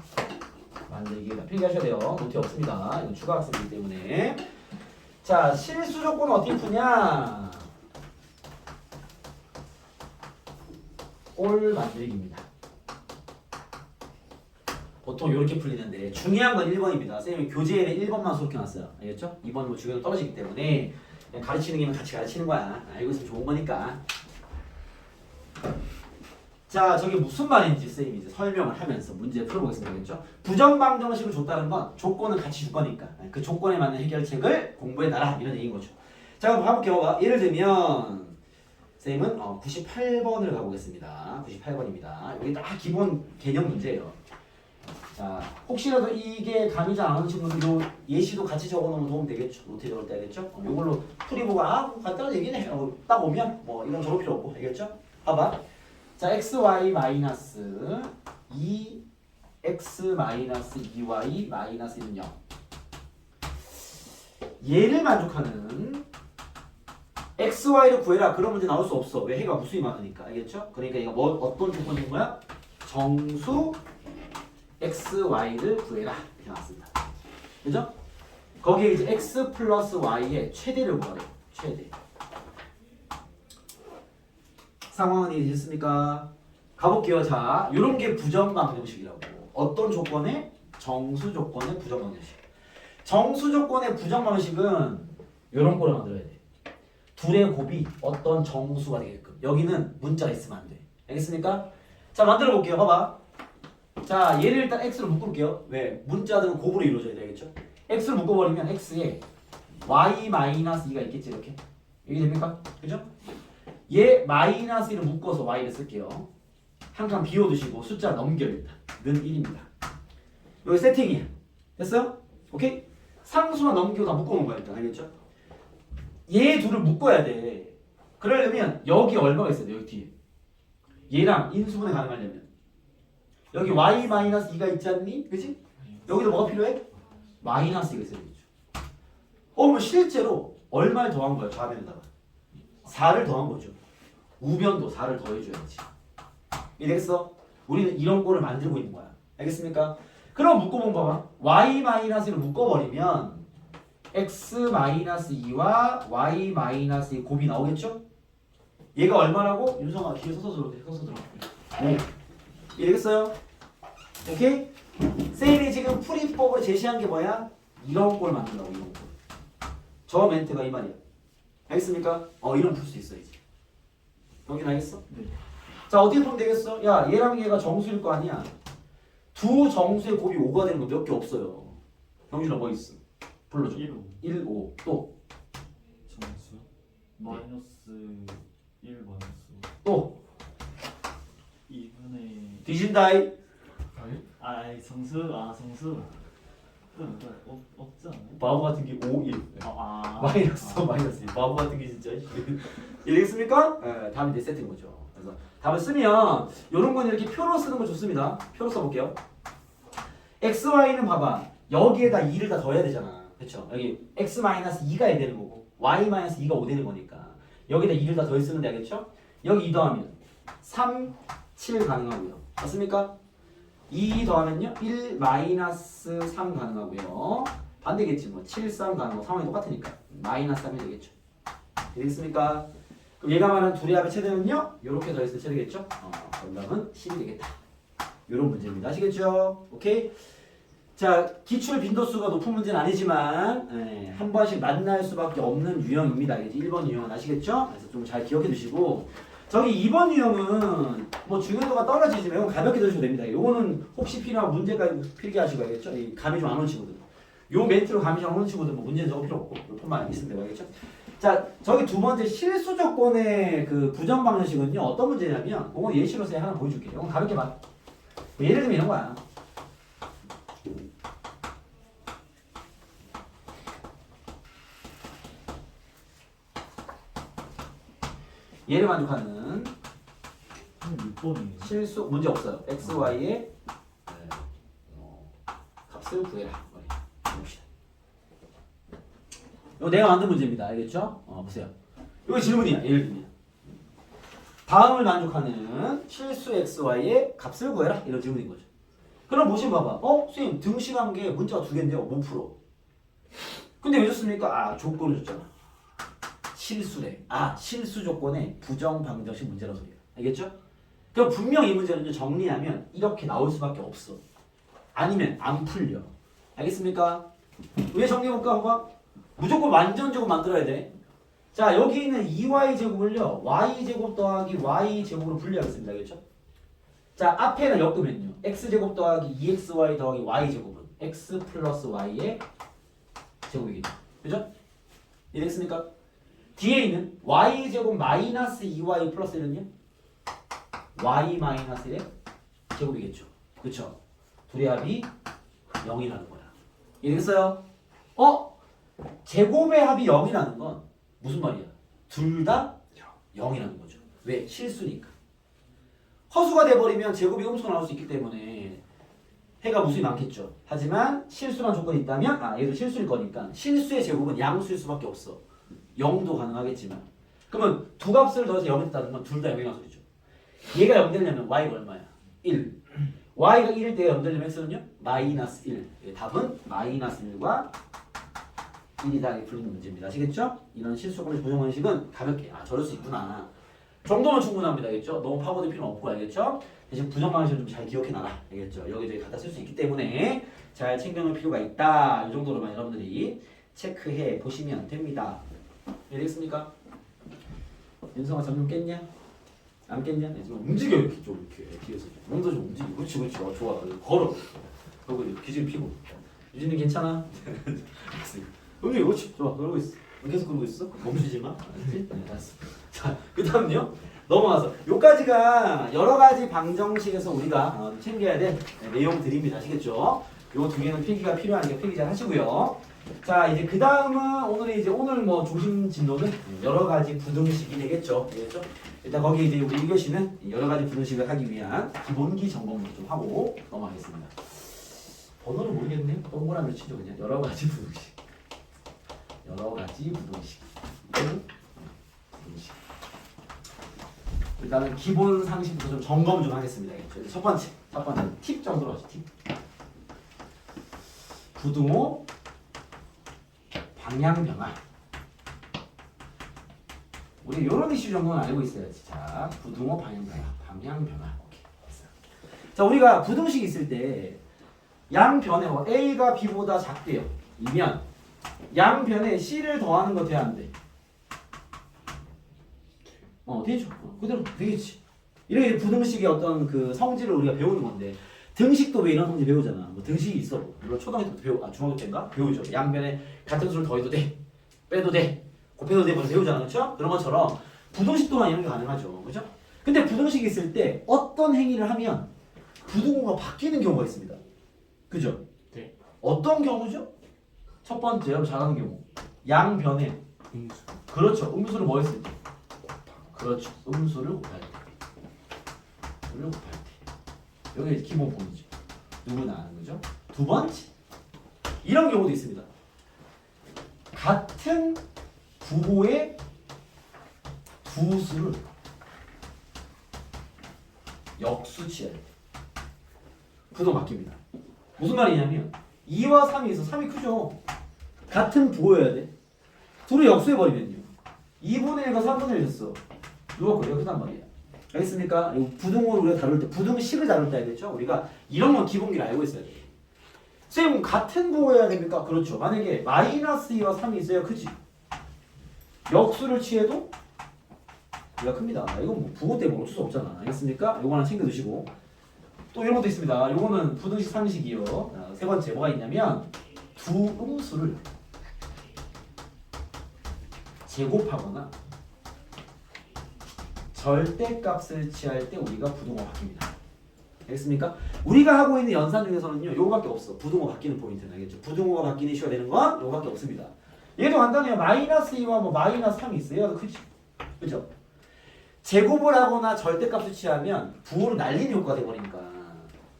만들기. 필기하셔야 돼요. 노트 없습니다. 이건 추가 학습이기 때문에. 자, 실수 조건은 어떻게 푸냐? 꼴 만들기입니다. 보통 이렇게 풀리는데 중요한 건 1번입니다. 선생님이 교재에 1번만 수록해놨어요. 알겠죠? 2번은 뭐 주변으로 떨어지기 때문에 그냥 가르치는 게면 같이 가르치는 거야. 알고 있으면 좋은 거니까. 자, 저게 무슨 말인지 선생님이 이제 설명을 하면서 문제 풀어보겠습니다. 알겠죠? 부정방정식을 줬다는 건 조건을 같이 줄 거니까 그 조건에 맞는 해결책을 공부해놔라 이런 얘기인 거죠. 자, 그럼 가볼게요. 예를 들면 선생님은 98번을 가보겠습니다. 98번입니다. 여기 딱 기본 개념 문제예요. 자, 혹시라도 이게 감이 잘 안 오는 친구들 요 예시도 같이 적어놓으면 도움 되겠죠. 노트에 적을 때 알겠죠? 요걸로 풀이 보고 간단한 얘기네. 딱 오면 뭐 이런 적을 필요 없고 알겠죠? 봐봐. 자, xy 마이너스 2x 마이너스 2y 마이너스 1은 0. 얘를 만족하는 xy를 구해라. 그런 문제 나올 수 없어. 왜? 해가 무수히 많으니까. 알겠죠? 그러니까 이거 뭐 어떤 조건인 거야? 정수 xy를 구해라. 이렇게 나왔습니다. 그죠? 거기에 이제 x 플러스 y의 최대를 구하래. 최대. 상황은 이해되셨습니까? 가볼게요. 자, 요런 게 부정방정식이라고. 어떤 조건에? 정수 조건의 부정방정식. 정수 조건의 부정방정식은 요런 거를 만들어야 돼. 둘의 곱이 어떤 정수가 되게끔. 여기는 문자가 있으면 안 돼. 알겠습니까? 자, 만들어 볼게요. 봐봐. 자, 얘를 일단 x로 묶을게요. 왜? 문자들은 곱으로 이루어져야 되겠죠? x로 묶어버리면 x에 y-2가 있겠지, 이렇게. 이게 됩니까? 그죠? 얘 마이너스 1을 묶어서 y를 쓸게요. 한 칸 비워두시고 숫자 넘겨요. 일단. 는 1입니다. 여기 세팅이야. 됐어요? 오케이? 상수만 넘기고 다 묶어놓은 거야, 일단. 알겠죠? 얘 둘을 묶어야 돼. 그러려면 여기 얼마가 있어야 돼, 여기 뒤에. 얘랑 인수분해 가능하려면. 여기 y-2가 있지 않니? 그치? 여기도 뭐가 필요해? 마이너스 2가 있어야 되겠죠. 그럼 실제로 얼마를 더한 거야, 좌변에다가? 4를 더한 거죠. 우변도 4를 더해줘야지. 이해되겠어? 우리는 이런 거를 만들고 있는 거야. 알겠습니까? 그럼 묶어본 봐봐. y-를 묶어버리면 x-2와 y-2 곱이 나오겠죠? 얘가 얼마라고? 윤성아 뒤에 서서 들어. 서서 들어. 5. 이해되겠어요? 오케이? 쌤이 지금 풀이법으로 제시한 게 뭐야? 이런 꼴 만든다고. 이런 꼴. 저 멘트가 이 말이야. 알겠습니까? 이런 풀 수 있어야지. 여긴 알겠어? 네. 자, 어떻게 보면 되겠어? 야, 얘랑 얘가 정수일 거 아니야. 두 정수의 곱이 5가 되는 거 몇 개 없어요. 병준아 뭐 있어? 불러줘. 1호 1, 5. 또. 정수 마이너스 1 마이너스 또. 2분의 뒤진다이. 아이 정수 정수 또 없지 않아요? 바보 같은 게 5, 1. 마이너스 마이너스 1. 바보 같은 게 진짜. 이해되겠습니까? 네, 답이 이제 세트인 거죠. 그래서 답을 쓰면 이런 건 이렇게 표로 쓰는 거 좋습니다. 표로 써볼게요. x, y는 봐봐. 여기에다 2를 다 더해야 되잖아. 그렇죠? 여기 x-2가 2 되는 거고 y-2가 5 되는 거니까 여기다 2를 다 더해 쓰면 되겠죠? 여기 2 더하면 3, 7 가능하고요. 맞습니까? 2 더하면요 1 마이너스 3 가능하고요. 반대겠지 뭐 7, 3 가능하고 상황이 똑같으니까 마이너스 3이 되겠죠. 되겠습니까? 그럼 얘가 말하는 둘의 합의 최대는요 이렇게 더했을 때 최대겠죠. 정답은 10이 되겠다. 이런 문제입니다. 아시겠죠? 오케이? 자, 기출 빈도수가 높은 문제는 아니지만 한 번씩 만날 수밖에 없는 유형입니다. 1번 유형은 아시겠죠? 그래서 좀 잘 기억해 두시고 저기 2번 유형은 뭐 중요도가 떨어지지만 이건 가볍게 들으셔도 됩니다. 요거는 혹시 필요한 문제까지 필기하시고 알겠죠? 이 감이 좀 안 오는 친구들. 요 멘트로 감이 좀 안 오는 친구들 뭐 문제는 적을 필요 없고 요것만 있으면 되고 알겠죠? 자, 저기 두 번째 실수 조건의 그 부정 방정식은요 어떤 문제냐면 그건 예시로 서 하나 보여줄게요. 이건 가볍게 봐. 뭐 예를 들면 이런 거야. 얘를 만족하는 번이에요? 실수 문제 없어요. x, y의 값을 구해라. 봅시다. 이거 내가 만든 문제입니다. 알겠죠? 보세요. 이거 질문이야. 예를 들면 다음을 만족하는 실수 x, y의 값을 구해라. 이런 질문인 거죠. 그럼 보시면 봐봐. 선생님 등식한 게 문자가 두 개인데요. 못 풀어. 근데 왜 줬습니까? 조건을 줬잖아. 실수래. 실수 조건의 부정 방정식 문제라는 소리야. 알겠죠? 그럼 분명 이 문제는 정리하면 이렇게 나올 수밖에 없어. 아니면 안 풀려. 알겠습니까? 왜 정리해볼까 한번? 무조건 완전제곱 만들어야 돼. 자, 여기 있는 2y제곱을요. y제곱 더하기 y제곱으로 분리하겠습니다. 알겠죠? 자, 앞에는 엮으면요. x제곱 더하기 2xy 더하기 y제곱은 x 플러스 y의 제곱이겠죠. 그죠? 이해됐습니까? 뒤에 있는 y제곱 마이너스 2y 플러스 1은요? y 마이너스 1의 제곱이겠죠. 그쵸? 둘의 합이 0이라는 거야. 이해됐어요? 제곱의 합이 0이라는 건 무슨 말이야? 둘 다 0이라는 거죠. 왜? 실수니까. 허수가 돼버리면 제곱이 음수가 나올 수 있기 때문에 해가 무수히 많겠죠. 하지만 실수란 조건이 있다면 얘도 실수일 거니까 실수의 제곱은 양수일 수밖에 없어. 0도 가능하겠지만 그러면 두 값을 더해서 0이 됐다는 건 둘 다 0이라는 소리죠. 얘가 0 되려면 y가 얼마야? 1. y가 1일 때 0 되려면 x는요? 마이너스 1. 답은 마이너스 1과 1이다. 풀리는 문제입니다. 아시겠죠? 이런 실수권의 부정 방식은 가볍게 저럴 수 있구나 정도면 충분합니다. 알겠죠? 너무 파고들 필요는 없고 알겠죠? 대신 부정 방식을 좀 잘 기억해 놔라. 알겠죠? 여기저기 갖다 쓸 수 있기 때문에 잘 챙겨놓을 필요가 있다. 이 정도로만 여러분들이 체크해 보시면 됩니다. 이해되겠습니까? 윤성아 잠 좀 깼냐? 안 깼냐? 네, 좀 움직여 이렇게 좀 이렇게 뒤에서 몸도 좀 움직여. 그렇지 그렇지. 좋아. 걸어. 그리고 기질 피고. 유진이 괜찮아? 움직여. 그렇지. 좋아. 그러고 있어. 계속 그러고 있어? 멈추지 마. 알았지? 네, 알았어. 자, 그 다음요. 넘어가서 요까지가 여러 가지 방정식에서 우리가 챙겨야 될 내용들입니다. 아시겠죠? 요 두 개는 필기가 필요하니까 필기 잘 하시고요. 자, 이제 그 다음은 오늘 뭐 중심 진도는 여러 가지 부등식이 되겠죠. 알겠죠? 일단 거기 이제 우리 1교시는 여러 가지 부등식을 하기 위한 기본기 점검을 좀 하고 넘어가겠습니다. 번호를 모르겠네. 동그라미를 치죠 그냥. 여러 가지 부등식. 일단은 기본 상식부터 좀 점검 좀 하겠습니다. 첫 번째 팁 정도로 하죠. 팁. 부등호 방향 변화. 우리 이런 이슈 정도는 알고 있어야지. 자, 부등호 방향 변화. 오케이. 됐어요. 자, 우리가 부등식이 있을 때 양변에 A가 B보다 작대요. 이면 양변에 C를 더하는 거 돼야 안 돼? 되죠. 그대로 되겠지. 이렇게 부등식의 어떤 그 성질을 우리가 배우는 건데 등식도 왜 이런 성질 배우잖아. 뭐 등식이 있어. 물론 초등학교 때 중학교 때인가 배우죠. 양변에 같은 수를 더해도 돼, 빼도 돼, 곱해도 돼, 먼저 배우잖아, 그렇죠? 그런 것처럼 부등식도만 이런 게 가능하죠, 그렇죠? 근데 부등식이 있을 때 어떤 행위를 하면 부등호가 바뀌는 경우가 있습니다. 그죠? 네. 어떤 경우죠? 첫 번째, 여러분 잘 아는 경우. 양변에 음수. 그렇죠. 음수를 뭐 했을 때? 그렇죠. 음수를 곱할 때. 여기 기본 포인트죠. 누구나 아는 거죠. 두 번째, 이런 경우도 있습니다. 같은 부호의 두 수를 역수치할 때 부호 바뀝니다. 무슨 말이냐면 2와 3이 있어. 3이 크죠. 같은 부호여야 돼. 둘을 역수해버리면요. 2분의 1과 3분의 1 됐어. 누가 그래요? 크단 말이야. 알겠습니까? 부등호를 우리가 다룰 때, 부등식을 다룰 때 알겠죠? 우리가 이런 건 기본기를 알고 있어야 돼요. 쌤, 같은 부호여야 됩니까? 그렇죠. 만약에 마이너스 2와 3이 있어야 크지. 역수를 취해도 얘가 큽니다. 이건 뭐 부호 때문에 어쩔 수 없잖아. 알겠습니까? 요거 하나 챙겨두시고. 또 이런 것도 있습니다. 요거는 부등식 상식이요. 세 번째 뭐가 있냐면 두 음수를 제곱하거나 절대값을 취할 때 우리가 부등호가 바뀝니다. 알겠습니까? 우리가 하고 있는 연산 중에서는요, 요거밖에 없어. 부등호 바뀌는 포인트는 알겠죠? 부등호가 바뀌는 이슈가 되는 건 요거밖에 없습니다. 얘도 간단해요. 마이너스 2와 뭐 마이너스 3이 있어요. 얘가 더 크지. 그죠? 제곱을 하거나 절대값을 취하면 부호로 날리는 효과가 되버리니까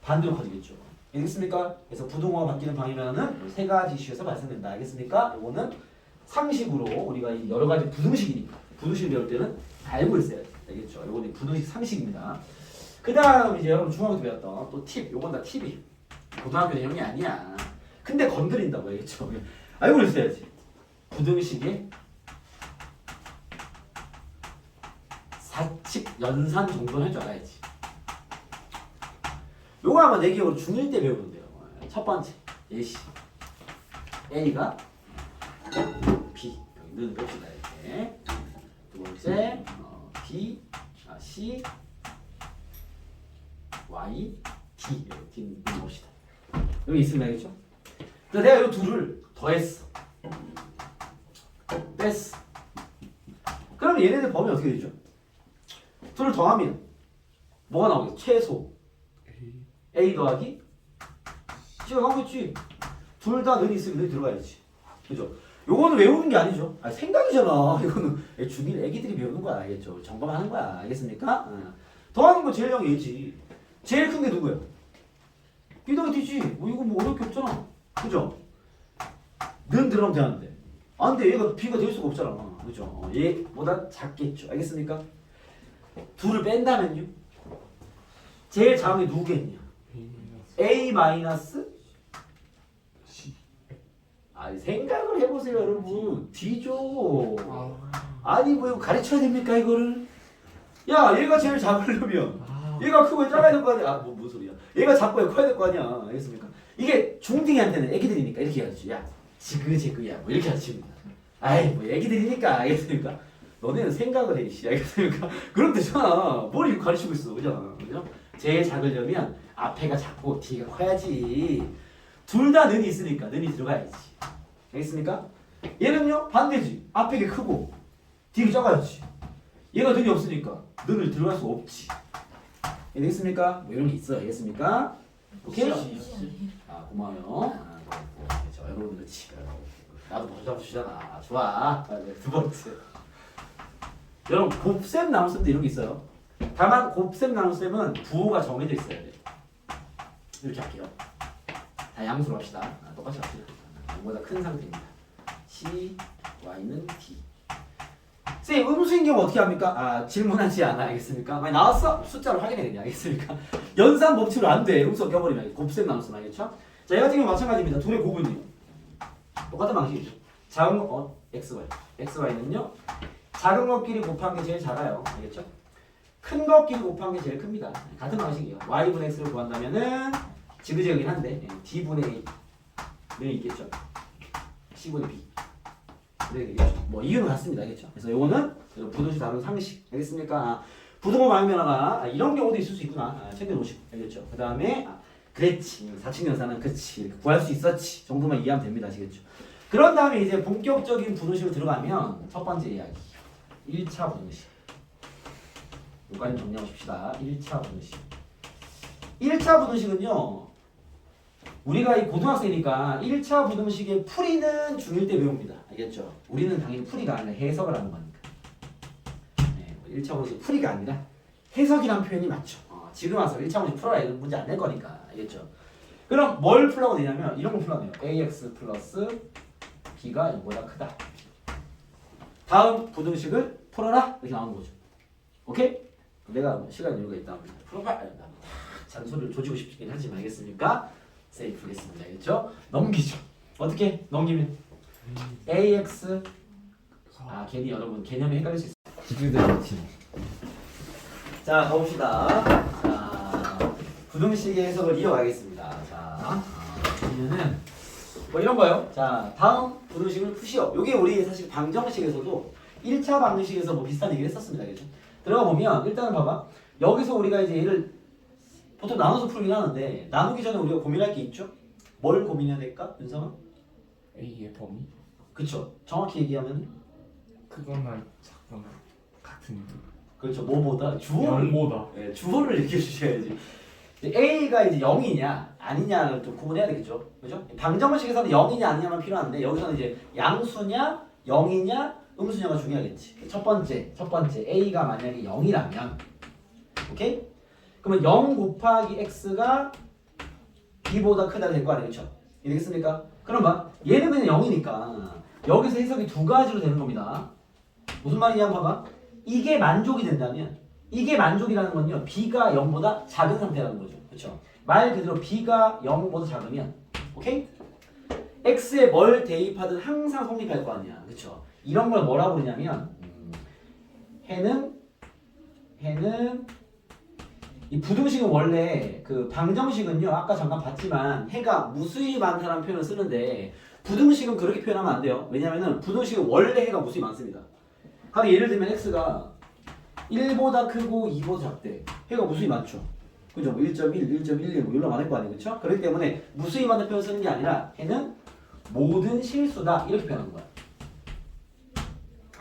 반대로 가지겠죠. 알겠습니까? 그래서 부등호가 바뀌는 방향은 세 가지 이슈에서 발생된다. 알겠습니까? 이거는 상식으로 우리가 이 여러 가지 부등식이니까 부등식을 배울 때는 알고 있어야 돼. 알겠죠? 이거는 부등식 상식입니다. 그 다음 이제 여러분 중학교 때 배웠던 또 팁. 요건 다 팁이 고등학교 내용이 아니야. 근데 건드린다고 알겠죠? 알고 있어야지. 부등식의 사칙 연산 정도는 할 줄 알아야지. 요거 아마 내 기억으로 중1 때 배우는데요. 첫 번째 예시 A가 B 여기 는 뺍시다 이렇게. 두 번째 B C Y D 이렇게 D 넣읍시다. 여기 있으면 알겠죠? 그래서 내가 이 둘을 더했어. 뺐어. 그럼 얘네들 범위 어떻게 되죠? 둘을 더하면 뭐가 나오겠어? 최소 A 더하기 C가 나오겠지. 둘 다 는이 있으면 는이 들어가야지. 그죠? 요거는 외우는 게 아니죠. 아, 생각이잖아. 이거는 중1 애기들이 배우는 거야. 알겠죠? 점검하는 거야. 알겠습니까? 더하는 거 제일 형이 얘지. 제일 큰 게 누구야? B 더하기 D지. 뭐 이거 뭐 어려울 게 없잖아. 그죠? 는 들어가면 되는데. 안 돼. 얘가 B가 될 수가 없잖아. 그죠? 얘보다 작겠죠. 알겠습니까? 둘을 뺀다면요? 제일 작은 게 누구겠냐? A 마이너스 C. 생각을 해보세요, 여러분. D죠. 아니 뭐 이거 가르쳐야 됩니까 이거를? 야, 얘가 제일 작으려면 얘가 크고 작아야 될 거 아니야? 뭔 소리야? 얘가 작고 커야 될 거 아니야? 알겠습니까? 이게 중딩이한테는 애기들이니까 이렇게 가르치죠. 야, 지그재그야, 뭐 이렇게 가르칩니다. 아이, 뭐 애기들이니까, 알겠습니까? 너네는 생각을 해, 씨, 알겠습니까? 그럼 되잖아. 뭘 이거 가르치고 있어, 그죠? 그죠? 제일 작으려면 앞에가 작고 뒤가 커야지. 둘 다 는이 있으니까 는이 들어가야지. 알겠습니까? 얘는요 반대지. 앞에 게 크고 뒤가 작아야지. 얘가 는이 없으니까 는을 들어갈 수 없지. 알겠습니까? 뭐 이런 게 있어. 알겠습니까? 오케이? 아 고마워요. 그렇죠. 여러분 그렇지. 나도 벌써 잡으시잖아. 좋아. 두 번째. 여러분 곱셈 나눗셈도 이런 게 있어요. 다만 곱셈 나눗셈은 부호가 정해져 있어야 돼. 이렇게 할게요. 다 양수로 합시다. 똑같이 합시다. 이거보다 큰 상태입니다. C, Y는 D. 쌤, 음수인 경우 어떻게 합니까? 질문하지 않아. 알겠습니까? 많이 나왔어? 숫자로 확인해야 되냐? 알겠습니까? 연산 법칙으로 안 돼. 음수가 껴버리면 곱셈 나눗셈 알겠죠? 자, 얘 같은 경우 마찬가지입니다. 둘의 곱은요. 똑같은 방식이죠. 작은 거, XY. XY는요. 작은 것끼리 곱한 게 제일 작아요. 알겠죠? 큰 것끼리 곱한 게 제일 큽니다. 같은 방식이에요. Y분의 X를 구한다면은 지그재그긴 한데 D분의 A는 있겠죠. C분의 B. 네, 뭐 이유는 같습니다. 알겠죠? 그래서 요거는 부등식 다룬 상식. 알겠습니까? 부등호 방면화가 이런 경우도 있을 수 있구나. 챙겨놓으시고. 알겠죠? 그 다음에 그랬지. 사칙연산은 그치. 이렇게 구할 수 있었지. 정도만 이해하면 됩니다. 아시겠죠? 그런 다음에 이제 본격적인 부등식으로 들어가면 첫 번째 이야기. 1차 부등식. 여기까지 정리하십시다. 1차 부등식. 1차 부등식은요. 우리가 이 고등학생이니까 1차 부등식의 풀이는 중1 때 배웁니다. 알겠죠? 우리는 당연히 풀이가 아니라 해석을 하는 거니까. 네, 1차 부등식 풀이가 아니라 해석이란 표현이 맞죠. 지금 와서 1차 부등식 풀어라 이런 문제 안 낼 거니까. 알겠죠? 그럼 뭘 풀라고 되냐면 이런 거 풀라고 해요. ax 플러스 b가 0보다 크다. 다음 부등식을 풀어라 이렇게 나오는 거죠. 오케이? 내가 시간 여유가 있다면 풀어봐. 잔소리를 조지고 싶긴 하지만 알겠습니까? 세이프 풀겠습니다. 알겠죠? 넘기죠. 어떻게 넘기면 ax 괜히 여러분 개념이 헷갈릴 수 있어요. 기준대로 자 가봅시다. 자 부등식의 해석을 이어가겠습니다. 자 그러면은 뭐 이런 거요. 자 다음 부등식을 푸시오. 요게 우리 사실 방정식에서도 1차 방정식에서 뭐 비슷한 얘기를 했었습니다. 그죠? 들어가 보면 일단은 봐봐. 여기서 우리가 이제 얘를 보통 나눠서 풀긴 하는데 나누기 전에 우리가 고민할 게 있죠? 뭘 고민해야 될까? 윤성아? A의 범위? 그쵸. 정확히 얘기하면 크거나 작거나 같은 그렇죠. 뭐보다 주어를 0보다 네, 주어를 얘기해 주셔야지. A가 이제 0이냐 아니냐를 좀 구분해야 되겠죠. 그죠? 방정식에서는 0이냐 아니냐만 필요한데 여기서는 이제 양수냐 0이냐 음수녀가 중요하겠지. 첫 번째 a가 만약에 0이라면 오케이? 그러면 0 곱하기 x가 b보다 크다 될 거 아니겠죠? 이해되겠습니까? 그럼 봐. 얘는 그냥 0이니까 여기서 해석이 두 가지로 되는 겁니다. 무슨 말이냐 한번 봐봐. 이게 만족이 된다면 이게 만족이라는 건요. b가 0보다 작은 상태라는 거죠. 그렇죠? 말 그대로 b가 0보다 작으면 오케이? x에 뭘 대입하든 항상 성립할 거 아니야. 그렇죠? 이런 걸 뭐라고 그러냐면 해는 이 부등식은 원래 그 방정식은요. 아까 잠깐 봤지만 해가 무수히 많다는 표현을 쓰는데 부등식은 그렇게 표현하면 안 돼요. 왜냐면은 부등식은 원래 해가 무수히 많습니다. 하루 예를 들면 x가 1보다 크고 2보다 작대. 해가 무수히 많죠. 그죠? 1.1, 1.11 뭐 이런 많을 거 아니에요. 그렇죠? 그렇기 때문에 무수히 많은 표현 쓰는 게 아니라 해는 모든 실수다 이렇게 표현하는 거야.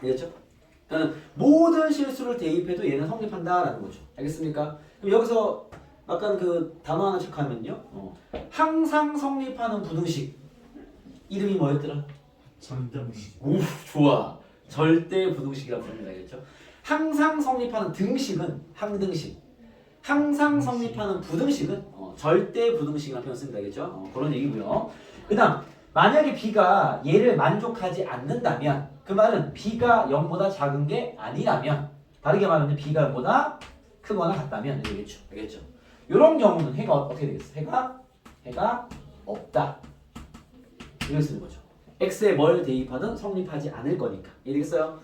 알겠죠? 그러니까 모든 실수를 대입해도 얘는 성립한다라는 거죠. 알겠습니까? 그럼 여기서 아까 그 단어 하나 체크하면요. 항상 성립하는 부등식 이름이 뭐였더라? 전등식. 오, 좋아. 절대 부등식이라고 부릅니다. 알겠죠? 항상 성립하는 등식은 항등식. 항상 성립하는 부등식은 절대 부등식이라는 표현 씁니다. 알겠죠? 그런 얘기고요. 그다음 만약에 b가 얘를 만족하지 않는다면 그 말은 b가 0보다 작은 게 아니라면 다르게 말하면 b가 0보다 크거나 같다면 되겠죠. 알겠죠? 이런 경우는 해가 어떻게 되겠어? 해가 없다. 이렇게 쓰는 거죠. x에 뭘 대입하든 성립하지 않을 거니까. 이해되겠어요?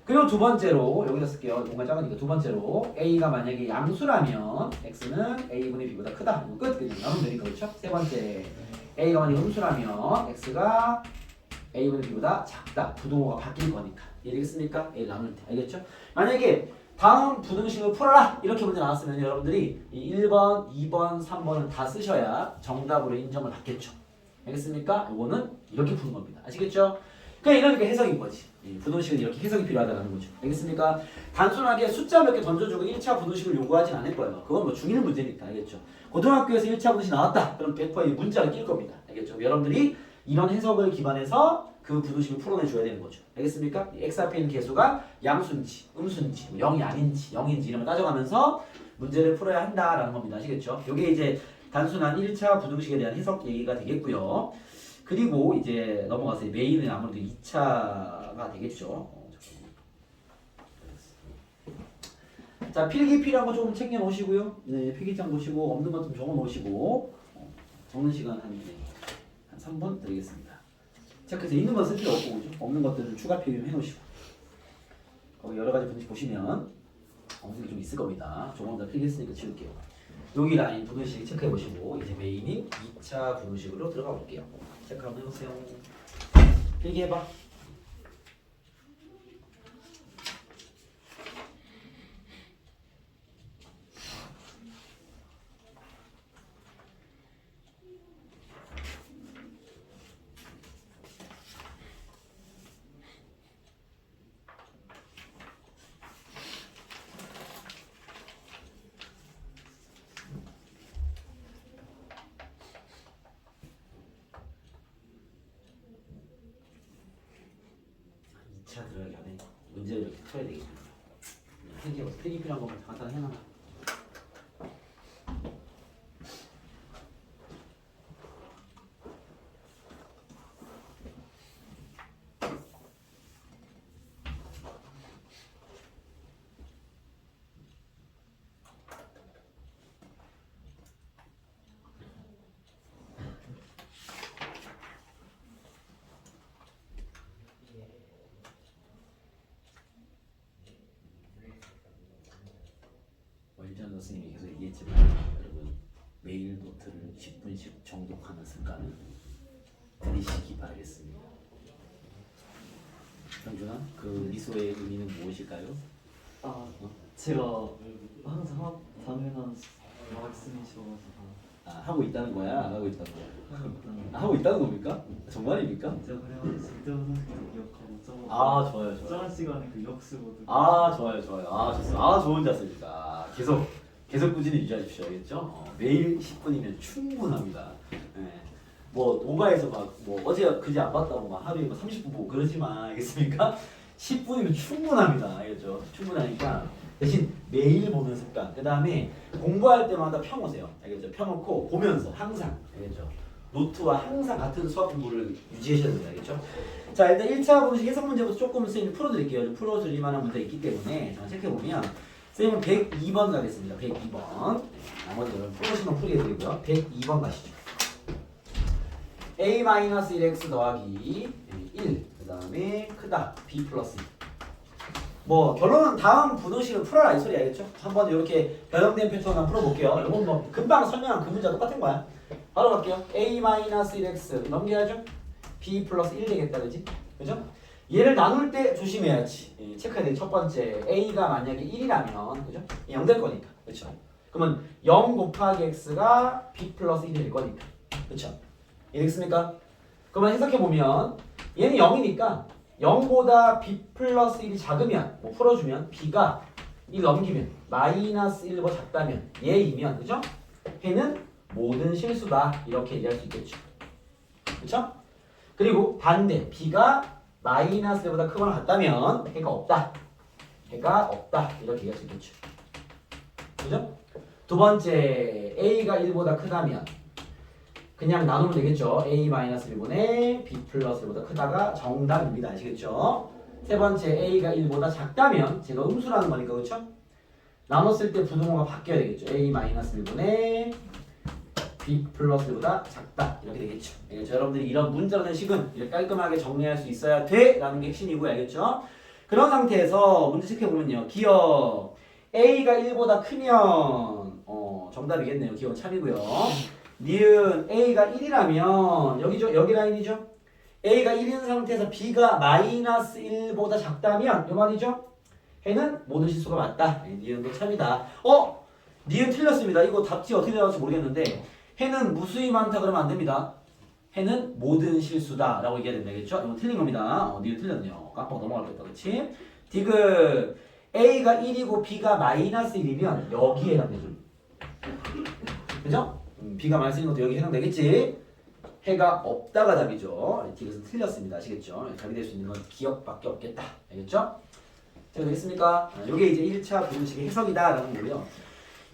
그리고 두 번째로 여기다 쓸게요. 공간 작으니까 두 번째로 a가 만약에 양수라면 x는 a분의 b보다 크다. 끝. 그냥 나누면 되니까 그렇죠? 세 번째 a가 만약에 음수라면 x가 a분의 b보다 작다. 부등호가 바뀔 거니까. 이해되겠습니까? a 나눌 때. 알겠죠? 만약에 다음 부등식을 풀어라 이렇게 문제 나왔으면 여러분들이 이 1번, 2번, 3번을 다 쓰셔야 정답으로 인정을 받겠죠. 알겠습니까? 이거는 이렇게 푸는 겁니다. 아시겠죠? 그냥 이렇게 해석인 거지. 부등식은 이렇게 해석이 필요하다는 거죠. 알겠습니까? 단순하게 숫자 몇 개 던져주고 1차 부등식을 요구하진 않을 거예요. 그건 뭐 중요한 문제니까. 알겠죠? 고등학교에서 1차 부등식 나왔다. 그럼 100% 문자를 낄 겁니다. 알겠죠? 여러분들이 이런 해석을 기반해서 그 부등식을 풀어내줘야 되는 거죠. 알겠습니까? x 앞에 있는 개수가 양수인지 음수인지 0이 아닌지 0인지 이런 걸 따져가면서 문제를 풀어야 한다라는 겁니다. 아시겠죠? 이게 이제 단순한 1차 부등식에 대한 해석 얘기가 되겠고요. 그리고 이제 넘어가서 메인은 아무래도 2차가 되겠죠. 자, 필기 필요한 거 조금 챙겨 놓으시고요. 네, 필기장 보시고 없는 것 좀 적어 놓으시고 적는 시간 한 3분 드리겠습니다. 체크해서 있는 건 쓸 필요 없고 그죠? 없는 것들은 추가 필기 해 놓으시고 거기 여러 가지 분식 보시면 어느 좀 있을 겁니다. 조금 더 필기했으니까 지울게요. 여기 라인 부등식 체크해 보시고 이제 메인인 2차 부등식으로 들어가 볼게요. 체크 한번 해보세요. 필기해봐. 차 들어가기 전에 문제를 이렇게 풀어야 되겠습니다. 필기 필요한 것만 간단히 해놔. 원전 선생님이 계속 얘기했지만 여러분 메일 노트를 10분씩 정독하는 습관을 들이시기 바라겠습니다. 형준아, 그 미소의 의미는 무엇일까요? 제가 항상 당연한 말씀이셔가지고 하고 있다는 거야? 안 하고 있다는 거야? 하고 있다는 하고 있다는 겁니까? 정말입니까? 제가 그래가지고 쓸데없는 것도 기억하고 좋아요. 저런 시간에 그 역수거든. 좋아요. 좋습니다. 좋은 자세입니다. 계속 꾸준히 유지하십시오. 알겠죠? 매일 10분이면 충분합니다. 네. 뭐 오바해서 막 뭐 어제 그제 안 봤다고 막 하루에 뭐 30분 보고 그러지 마. 알겠습니까? 10분이면 충분합니다. 알겠죠? 충분하니까 대신 매일 보는 습관. 그 다음에 공부할 때마다 펴놓으세요. 알겠죠? 펴놓고 보면서 항상. 알겠죠? 노트와 항상 같은 수학 공부를 유지하셔야 됩니다. 알겠죠? 자, 일단 1차 분식 해석 문제부터 조금 선생님이 풀어드릴게요. 좀 풀어드릴 만한 문제가 있기 때문에 자, 체크해보면 선생님은 102번 가겠습니다. 102번. 나머지 여러분 풀으시면 풀이해드리고요. 102번 가시죠. a-1x 더하기 1. 그 다음에 크다. b 플러스 2. 뭐 결론은 다음 분호식을 풀어라 이 소리 알겠죠? 한번 이렇게 변형된 패턴 한번 풀어볼게요. 이건 뭐 금방 설명한 그 문제와 똑같은 거야. 바로 갈게요. a-1x 넘겨야죠? b 플러스 1 되겠다 그지? 그죠? 얘를 나눌 때 조심해야지. 예, 체크해야 돼. 첫 번째 a가 만약에 1이라면 그죠? 0 될 거니까 그렇죠? 그러면 0 곱하기 x가 b 플러스 1이 될 거니까 그렇죠? 이해됐습니까? 그러면 해석해보면 얘는 0이니까 0보다 b 플러스 1이 작으면 뭐 풀어주면 b가 1 넘기면 마이너스 1보다 작다면 얘이면 그죠? 해는 모든 실수다 이렇게 얘기할 수 있겠죠. 그렇죠? 그리고 반대 b가 마이너스 1보다 크거나 같다면 해가 없다. 해가 없다 이렇게 얘기할 수 있겠죠. 그죠? 두 번째 a가 1보다 크다면 그냥 나누면 되겠죠. a-1분의 b 플러스 1보다 크다가 정답입니다. 아시겠죠? 세 번째 a가 1보다 작다면 제가 음수라는 거니까 그렇죠? 나눴을 때 부등호가 바뀌어야 되겠죠. a-1분의 b 플러스 1보다 작다 이렇게 되겠죠. 알겠죠? 여러분들이 이런 문제라는 식은 이렇게 깔끔하게 정리할 수 있어야 돼라는 게 핵심이고요. 알겠죠? 그런 상태에서 문제 체크해보면요. 기억 a가 1보다 크면 정답이겠네요. 기억 참이고요. 니은 a가 1이라면 여기죠? 여기 라인이죠? a가 1인 상태에서 b가 마이너스 1보다 작다면 이 말이죠? 해는 모든 실수가 맞다. 니은도 참이다. 니은 틀렸습니다. 이거 답지 어떻게 나올지 모르겠는데 해는 무수히 많다 그러면 안 됩니다. 해는 모든 실수다 라고 얘기해야 된다겠죠? 이거 틀린 겁니다. 니은 틀렸네요. 깜빡 넘어갈 뻔했다. 그치? 디귿 a가 1이고 b가 마이너스 1이면 여기에 해당되죠. 그죠? b가 마이너스 1인 것도 여기 해당되겠지? 해가 없다가 답이죠. 디귿은 틀렸습니다. 아시겠죠? 답이 될 수 있는 건 기억밖에 없겠다. 알겠죠? 자, 되겠습니까? 이게 이제 1차 분식의 해석이다라는 거고요.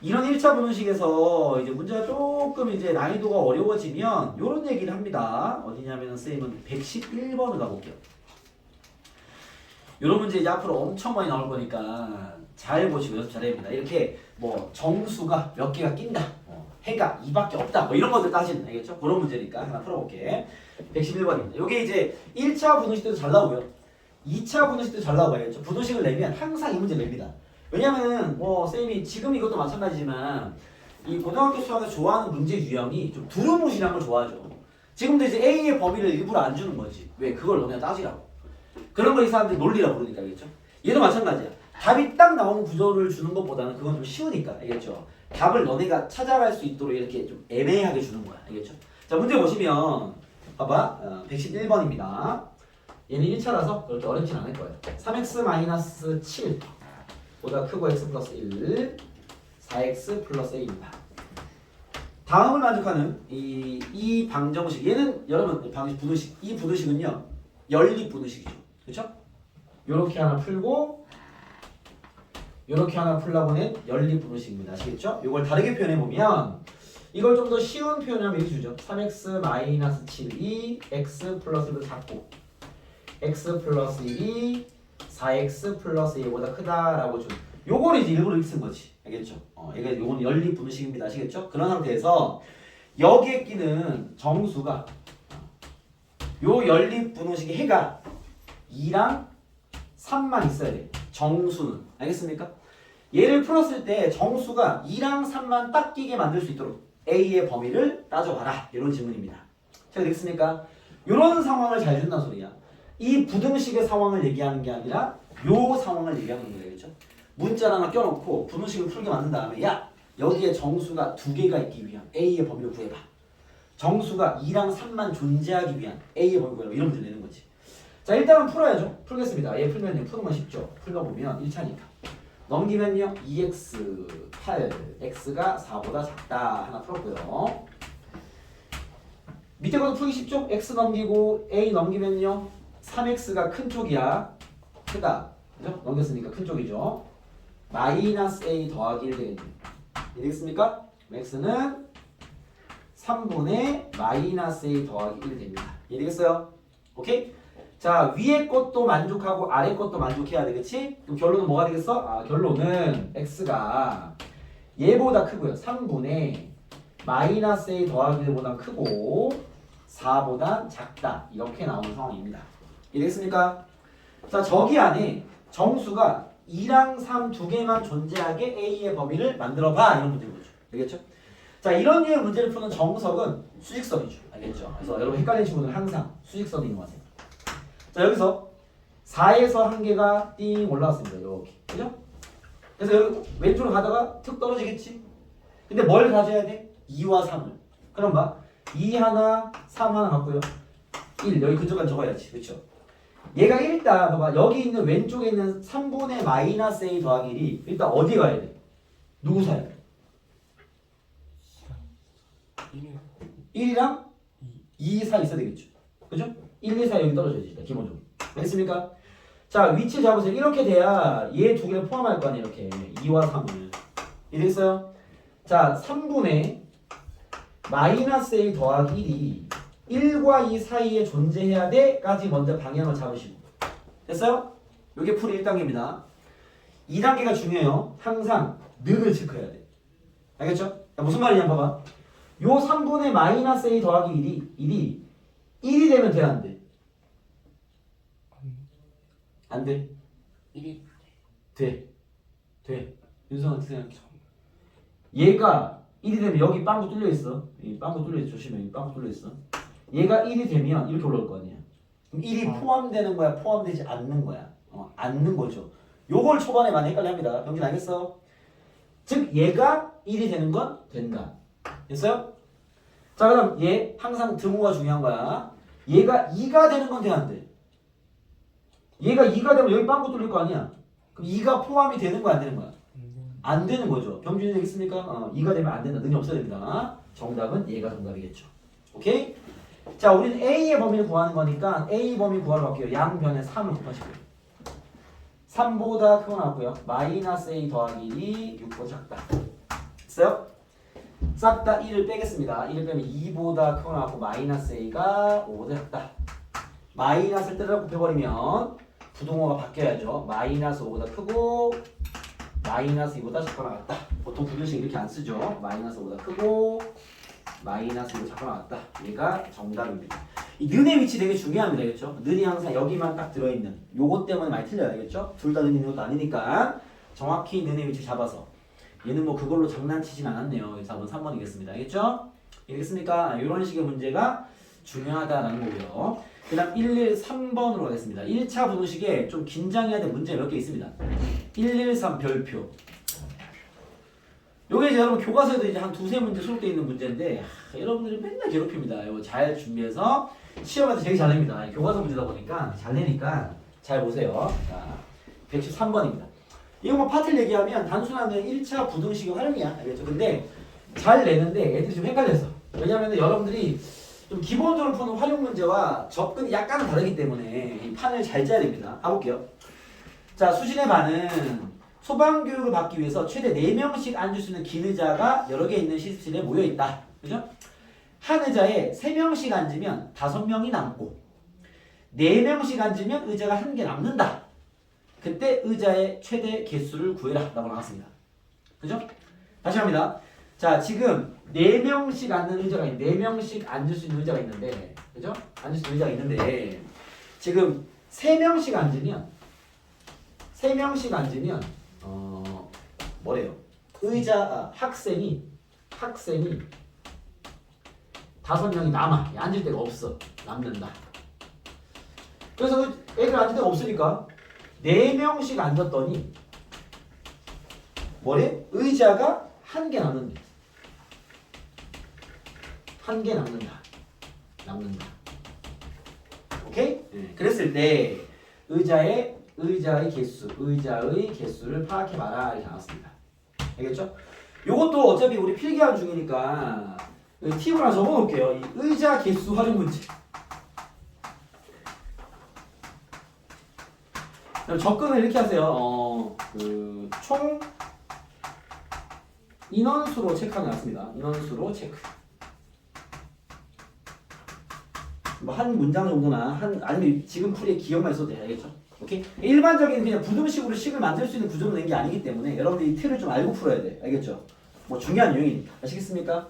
이런 1차 분식에서 이제 문제가 조금 이제 난이도가 어려워지면 이런 얘기를 합니다. 어디냐면 쌤은 111번을 가볼게요. 이런 문제 이제 앞으로 엄청 많이 나올 거니까 잘 보시고 연습 잘해야 됩니다. 이렇게 뭐 정수가 몇 개가 낀다. 해가 2밖에 없다. 뭐 이런 것들 따지는 알겠죠? 그런 문제니까 하나 풀어볼게. 111번입니다. 이게 이제 1차 분식도 잘 나오고요. 2차 분식도 잘 나오고 알겠죠? 분식을 내면 항상 이 문제 냅니다. 왜냐면 뭐 쌤이 지금 이것도 마찬가지지만 이 고등학교 수학에서 좋아하는 문제 유형이 좀 두루뭉실한 걸 좋아하죠. 지금도 이제 A의 범위를 일부러 안 주는 거지. 왜? 그걸 너네 따지라고. 그런 걸 이 사람들이 논리라고 부르니까 알겠죠? 얘도 마찬가지야. 답이 딱 나오는 구조를 주는 것보다는 그건 좀 쉬우니까 알겠죠? 답을 너네가 찾아갈 수 있도록 이렇게 좀 애매하게 주는 거야. 알겠죠? 자, 문제 보시면 봐봐. 111번입니다. 얘는 1차라서 그렇게 어렵진 않을 거예요. 3x-7 보다 크고 x 플러스 1 4x 플러스 a입니다. 다음을 만족하는 이 방정식 얘는 여러분 분호식 이 분호식은요 연립 분호식이죠. 그렇죠? 요렇게 하나 풀고 요렇게 하나 풀라고는 연립 분호식입니다. 아시겠죠? 이걸 다르게 표현해 보면 이걸 좀 더 쉬운 표현하면 이렇게 주죠. 3x-7이 x 플러스 1보다 작고 x 플러스 1이 4x 플러스 2보다 크다라고 준 요거를 이제 일부러 이렇게 쓴 거지. 알겠죠? 이게 요건 연립 분식입니다. 아시겠죠? 그런 상태에서 여기에 끼는 정수가 요 연립 분식의 해가 2랑 3만 있어야 돼. 정수는. 알겠습니까? 얘를 풀었을 때 정수가 2랑 3만 딱 끼게 만들 수 있도록 A의 범위를 따져봐라. 이런 질문입니다. 잘 되겠습니까? 이런 상황을 잘 준다는 소리야. 이 부등식의 상황을 얘기하는 게 아니라 요 상황을 얘기하는 거예요. 그렇죠? 문자를 하나 껴놓고 부등식을 풀게 만든 다음에 야 여기에 정수가 2개가 있기 위한 A의 범위를 구해봐. 정수가 2랑 3만 존재하기 위한 A의 범위를 구해봐. 이런 문제 내는 거지. 자, 일단은 풀어야죠. 풀겠습니다. 얘 풀면 푸는 건 쉽죠. 풀어보면 1차니까 넘기면요 2x 8 x가 4보다 작다 하나 풀었고요. 밑에 것도 풀기 쉽죠? x 넘기고 a 넘기면요 3x가 큰 쪽이야. 크다. 그죠? 넘겼으니까 큰 쪽이죠. 마이너스 a 더하기 1 되겠네. 이해되겠습니까? x는 3분의 마이너스 a 더하기 1 됩니다. 이해되겠어요? 오케이? 자, 위에 것도 만족하고 아래 것도 만족해야 되겠지? 그럼 결론은 뭐가 되겠어? 아, 결론은 x가 얘보다 크고요. 3분의 마이너스 a 더하기 1보다 크고 4보다 작다. 이렇게 나오는 상황입니다. 이해됐습니까? 자, 저기 안에 정수가 2랑 3 두 개만 존재하게 a의 범위를 만들어봐. 이런 문제인 거죠. 알겠죠? 자, 이런 류의 문제를 푸는 정석은 수직선이죠. 알겠죠? 그래서 여러분 헷갈리는 친구들은 항상 수직선을 이용하세요. 자, 여기서 4에서 한 개가 띵 올라왔습니다. 이렇게. 그죠? 그래서 여기 왼쪽으로 가다가 툭 떨어지겠지? 근데 뭘 가져야 돼? 2와 3을. 그럼 봐. 2 하나, 3 하나 갖고요. 1. 여기 근처까지 적어야지. 그쵸? 얘가 일단 봐봐. 여기 있는 왼쪽에 있는 3분의 마이너스 a 더하기 1이 일단 어디 가야 돼? 누구 사이? 1이랑 2 사이 있어야 되겠죠. 그죠? 1, 2 사이 여기 떨어져야지. 기본적으로. 알겠습니까? 자, 위치 잡으세요. 이렇게 돼야 얘 두 개를 포함할 거 아니에요. 이렇게 2와 3을. 이해됐어요? 자, 3분의 마이너스 a 더하기 1이 1과 2 사이에 존재해야 돼까지 먼저 방향을 잡으시고. 됐어요? 이게 풀이 1단계입니다. 2단계가 중요해요. 항상 능을 체크해야 돼. 알겠죠? 자, 무슨 말이냐 봐봐. 요 3분의 마이너스 a 더하기 1이 되면 돼, 안 돼? 안 돼? 1이 돼. 돼. 윤성아 생각해. 얘가 1이 되면 여기 빵구 뚫려 있어. 이 빵구 뚫려 있어. 조심해. 이 빵구 뚫려 있어. 얘가 1이 되면 이렇게 올라올 거 아니야. 그럼 1이 포함되는 거야, 포함되지 않는 거야. 않는 거죠. 요걸 초반에 많이 헷갈려 합니다. 병진 알겠어? 즉 얘가 1이 되는 건 된다. 됐어요? 자, 그럼 얘 항상 등호가 중요한 거야. 얘가 2가 되는 건 돼, 안 돼? 얘가 2가 되면 여기 빵구 뚫릴 거 아니야. 그럼 2가 포함이 되는 거야, 안 되는 거야? 안 되는 거죠. 병준이 되겠습니까? 2가 되면 안 된다. 능이 없어야 됩니다. 정답은 얘가 정답이겠죠. 오케이? 자, 우리는 A의 범위를 구하는 거니까 A 범위 구하러 갈게요. 양변에 3을 곱하시고요. 3보다 크고 나왔고요. 마이너스 A 더하기 1이 6보다 작다. 됐어요? 싹 다 1을 빼겠습니다. 1을 빼면 2보다 크고 나왔고 마이너스 A가 5보다 작다. 마이너스를 때려 곱해버리면 부동호가 바뀌어야죠. 마이너스 5보다 크고 마이너스 2보다 작거나 같다. 보통 부등식 이렇게 안 쓰죠. 마이너스 5보다 크고 마이너스 2보다 작거나 같다. 얘가 정답입니다. 이 는의 위치 되게 중요합니다. 알겠죠? 는이 항상 여기만 딱 들어있는 요것 때문에 많이 틀려요. 알겠죠? 둘 다 는 있는 것도 아니니까 정확히 는의 위치 잡아서 얘는 뭐 그걸로 장난치진 않았네요. 답은 3번이겠습니다. 알겠죠? 알겠습니까? 이런 식의 문제가 중요하다라는 거고요. 그 다음 113번으로 가겠습니다. 1차 부등식에 좀 긴장해야 될 문제 몇 개 있습니다. 113 별표. 요게 이제 여러분 교과서에도 이제 한 두세 문제 수록되어 있는 문제인데 여러분들이 맨날 괴롭힙니다. 이거 잘 준비해서 시험에서 되게 잘 냅니다. 교과서 문제다 보니까 잘 내니까 잘 보세요. 자, 113번입니다. 이거 뭐 파트를 얘기하면 단순한 1차 부등식의 활용이야. 알겠죠? 근데 잘 내는데 애들이 좀 헷갈려서. 왜냐면 여러분들이 좀 기본적으로 푸는 활용 문제와 접근이 약간은 다르기 때문에 이 판을 잘 짜야 됩니다. 가볼게요. 자, 수진의 반은 소방교육을 받기 위해서 최대 4명씩 앉을 수 있는 긴 의자가 여러 개 있는 시습실에 모여있다. 그죠? 한 의자에 3명씩 앉으면 5명이 남고 4명씩 앉으면 의자가 1개 남는다. 그때 의자의 최대 개수를 구해라 라고 나왔습니다. 그죠? 다시 합니다. 자, 지금 4명씩 앉는 의자가 있는데 4명씩 앉을 수 있는 의자가 있는데 그죠? 앉을 수 있는 의자가 있는데 지금 3명씩 앉으면 뭐래요? 학생이 5명이 남아. 앉을 데가 없어. 남는다. 그래서 애들 앉을 데가 없으니까 4명씩 앉았더니 뭐래? 의자가 1개 남는다. 1개 남는다. 오케이? 네. 그랬을 때 의자의 개수를 파악해봐라 이렇게 나왔습니다. 알겠죠? 요것도 어차피 우리 필기하는 중이니까 팁을 하나 적어놓을게요. 이 의자 개수 활용 문제. 그럼 접근을 이렇게 하세요. 총 인원수로 체크하는 게 낫습니다. 인원수로 체크. 뭐 한 문장 정도나 아니면 지금 풀이의 기억만 있어도 돼. 알겠죠? 오케이? 일반적인 그냥 부등식으로 식을 만들 수 있는 구조로 낸 게 아니기 때문에 여러분들이 이 틀을 좀 알고 풀어야 돼. 알겠죠? 뭐 중요한 유형이니까. 아시겠습니까?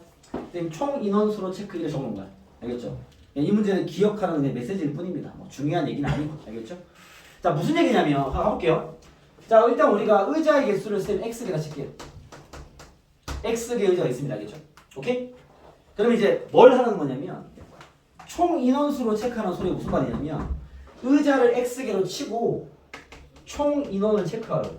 총 인원수로 체크 이렇게 적는 거야. 알겠죠? 이 문제는 기억하는 그냥 메시지일 뿐입니다. 뭐 중요한 얘기는 아니고. 알겠죠? 자, 무슨 얘기냐면 한번 가볼게요. 자, 일단 우리가 의자의 개수를 쓰면 x개가 칠게요. x개 의자가 있습니다. 알겠죠? 오케이? 그럼 이제 뭘 하는 거냐면 총 인원수로 체크하는 소리가 무슨 말이냐면 의자를 x개로 치고 총 인원을 체크하라고.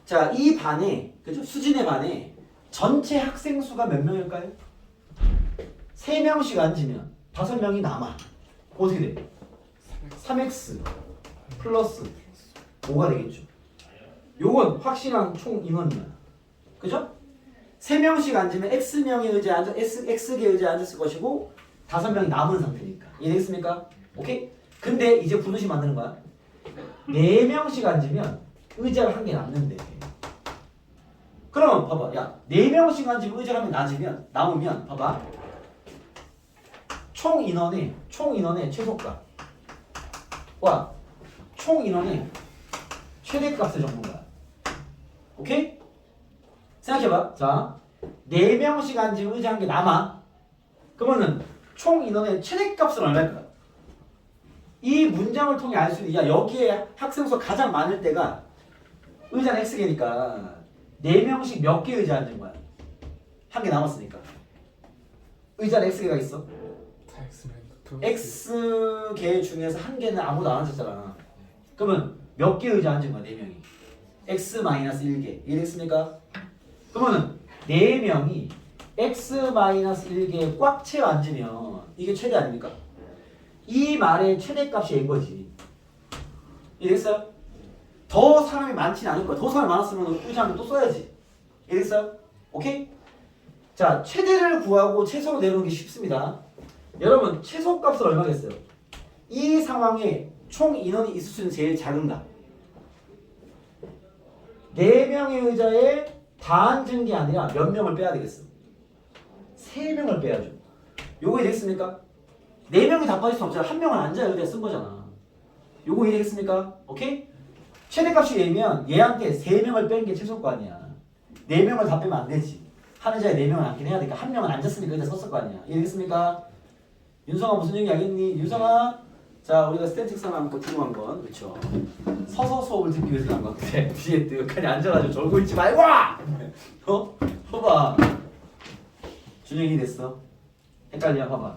자, 이 반에, 그죠? 수진의 반에 전체 학생 수가 몇 명일까요? 3명씩 앉으면 5명이 남아. 어떻게 돼? 3x 플러스 5가 되겠죠. 요건 확실한 총 인원이야. 그죠? 3명씩 앉으면 x명의 의자에 앉아 x개 의자에 앉았을 것이고 5명이 남은 상태니까. 이해되겠습니까? 오케이? 근데 이제 부등식 만드는 거야. 4명씩 앉으면 의자가 한 개 남는데. 그러면 봐봐. 야, 4명씩 앉으면 의자가 한 개 남으면 봐봐. 총 인원의 최소값. 와, 총 인원의 최대값을 적는 거야. 오케이? 생각해봐. 자, 4명씩 앉으면 의자 한 개 남아. 그러면은 총 인원의 최대값은 얼마일까? 이 문장을 통해 알 수 있는, 야, 여기에 학생 수가 가장 많을 때가 의자는 x개니까 4명씩 몇 개 의자 앉은 거야? 한 개 남았으니까. 의자는 x개가 있어. x개 중에서 한 개는 아무도 안 앉았잖아. 그러면 몇 개 의자 앉은 거야? 4명이. x-1개. 이해됐습니까? 그러면은 4명이 x-1개에 꽉 채워 앉으면 이게 최대 아닙니까? 이 말의 최대값이 N인 거지. 이해됐어요? 더 사람이 많지는 않을 거야. 더 사람이 많았으면 의자 한 개 또 써야지. 이해됐어요? 오케이? 자, 최대를 구하고 최소로 내려오는 게 쉽습니다. 여러분, 최소값은 얼마겠어요? 이 상황에 총 인원이 있을 수 있는 제일 작은 값. 4명의 의자에 다 앉은 게 아니라 몇 명을 빼야 되겠어? 3명을 빼야죠. 요거 이해됐습니까? 4명이 다 빠질 수 없잖아. 1명은 앉아야 의자에 쓴 거잖아. 요거 이해됐습니까? 오케이? 최대값이 얘면 얘한테 3명을 빼는 게 최소일 거 아니야. 4명을 다 빼면 안 되지. 한 의자에 4명을 앉긴 해야 되니까 1명은 앉았으니까 의자 썼을 거 아니야. 이해됐습니까? 윤성아 무슨 얘기 알겠니? 윤성아, 자, 우리가 스탠틱선 한번 들고 한 건, 그쵸? 서서 수업을 듣기 위해서 한 건데 뒤에 뜨겁게 앉아가지고 졸고 있지 말고! 어? 봐봐. 준영이 됐어? 헷갈려? 봐봐.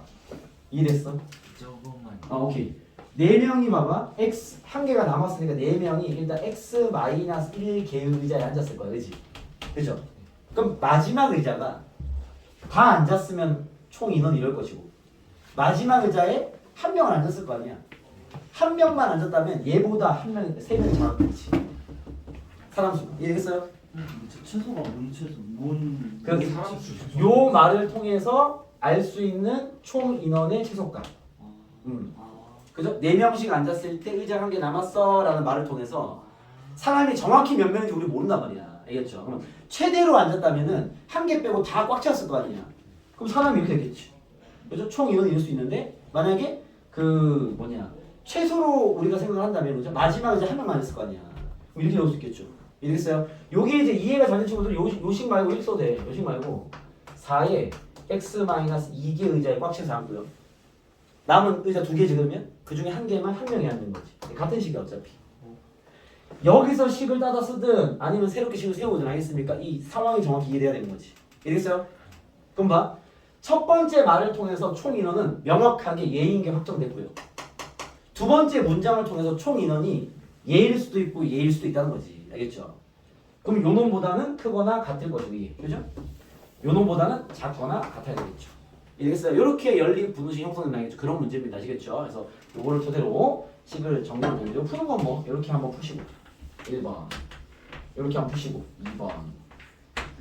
이해됐어? 조금만. 오케이. 4명이 봐봐. x 한 개가 남았으니까 4명이 일단 x-1개 의자에 앉았을 거야. 그지? 그죠? 그럼 마지막 의자가 다 앉았으면 총 인원이 이럴 것이고 마지막 의자에 1명을 앉았을 거 아니야. 1명만 앉았다면 얘보다 3명이 작았겠지. 사람 수. 이해겠어요? 최소가 뭔 최소? 뭔? 요 말을 통해서 알 수 있는 총 인원의 최소값. 그죠? 4명씩 앉았을 때 의자 한 개 남았어 라는 말을 통해서 사람이 정확히 몇 명인지 우리 모른단 말이야. 알겠죠? 그럼 최대로 앉았다면은 한 개 빼고 다 꽉 찼을 거 아니야. 그럼 사람이 이렇게 되겠지. 그죠? 총 인원이 이럴 수 있는데 만약에 최소로 우리가 생각을 한다면 그죠? 마지막 이제 1명만 있을 거 아니야. 그럼 이렇게 넣을 수 있겠죠. 이해됐어요? 요게 이제 이해가 잘 된 친구들 요식 말고 1 써도 돼. 요식 말고 4에 x-2개 의자에 꽉 채서 앉고요. 남은 의자 2개지 그러면 그 중에 한 개만 1명이 앉는 거지. 같은 식이 어차피. 여기서 식을 따다 쓰든 아니면 새롭게 식을 세우든 알겠습니까? 이 상황이 정확히 이해돼야 되는 거지. 이해됐어요? 그럼 봐. 첫 번째 말을 통해서 총 인원은 명확하게 얘인 게 확정됐고요. 두 번째 문장을 통해서 총 인원이 얘일 수도 있고 얘일 수도 있다는 거지. 알겠죠? 그럼 요 놈보다는 크거나 같을 것이고 얘. 그죠? 요 놈보다는 작거나 같아야 되겠죠. 이해겠어요? 이렇게 열린 분수식 형성된다는 그런 문제입니다. 아시겠죠? 그래서 요거를 토대로 식을 정리하면 됩니다. 푸는 건 뭐 이렇게 한번 푸시고 1번 이렇게 한번 푸시고 2번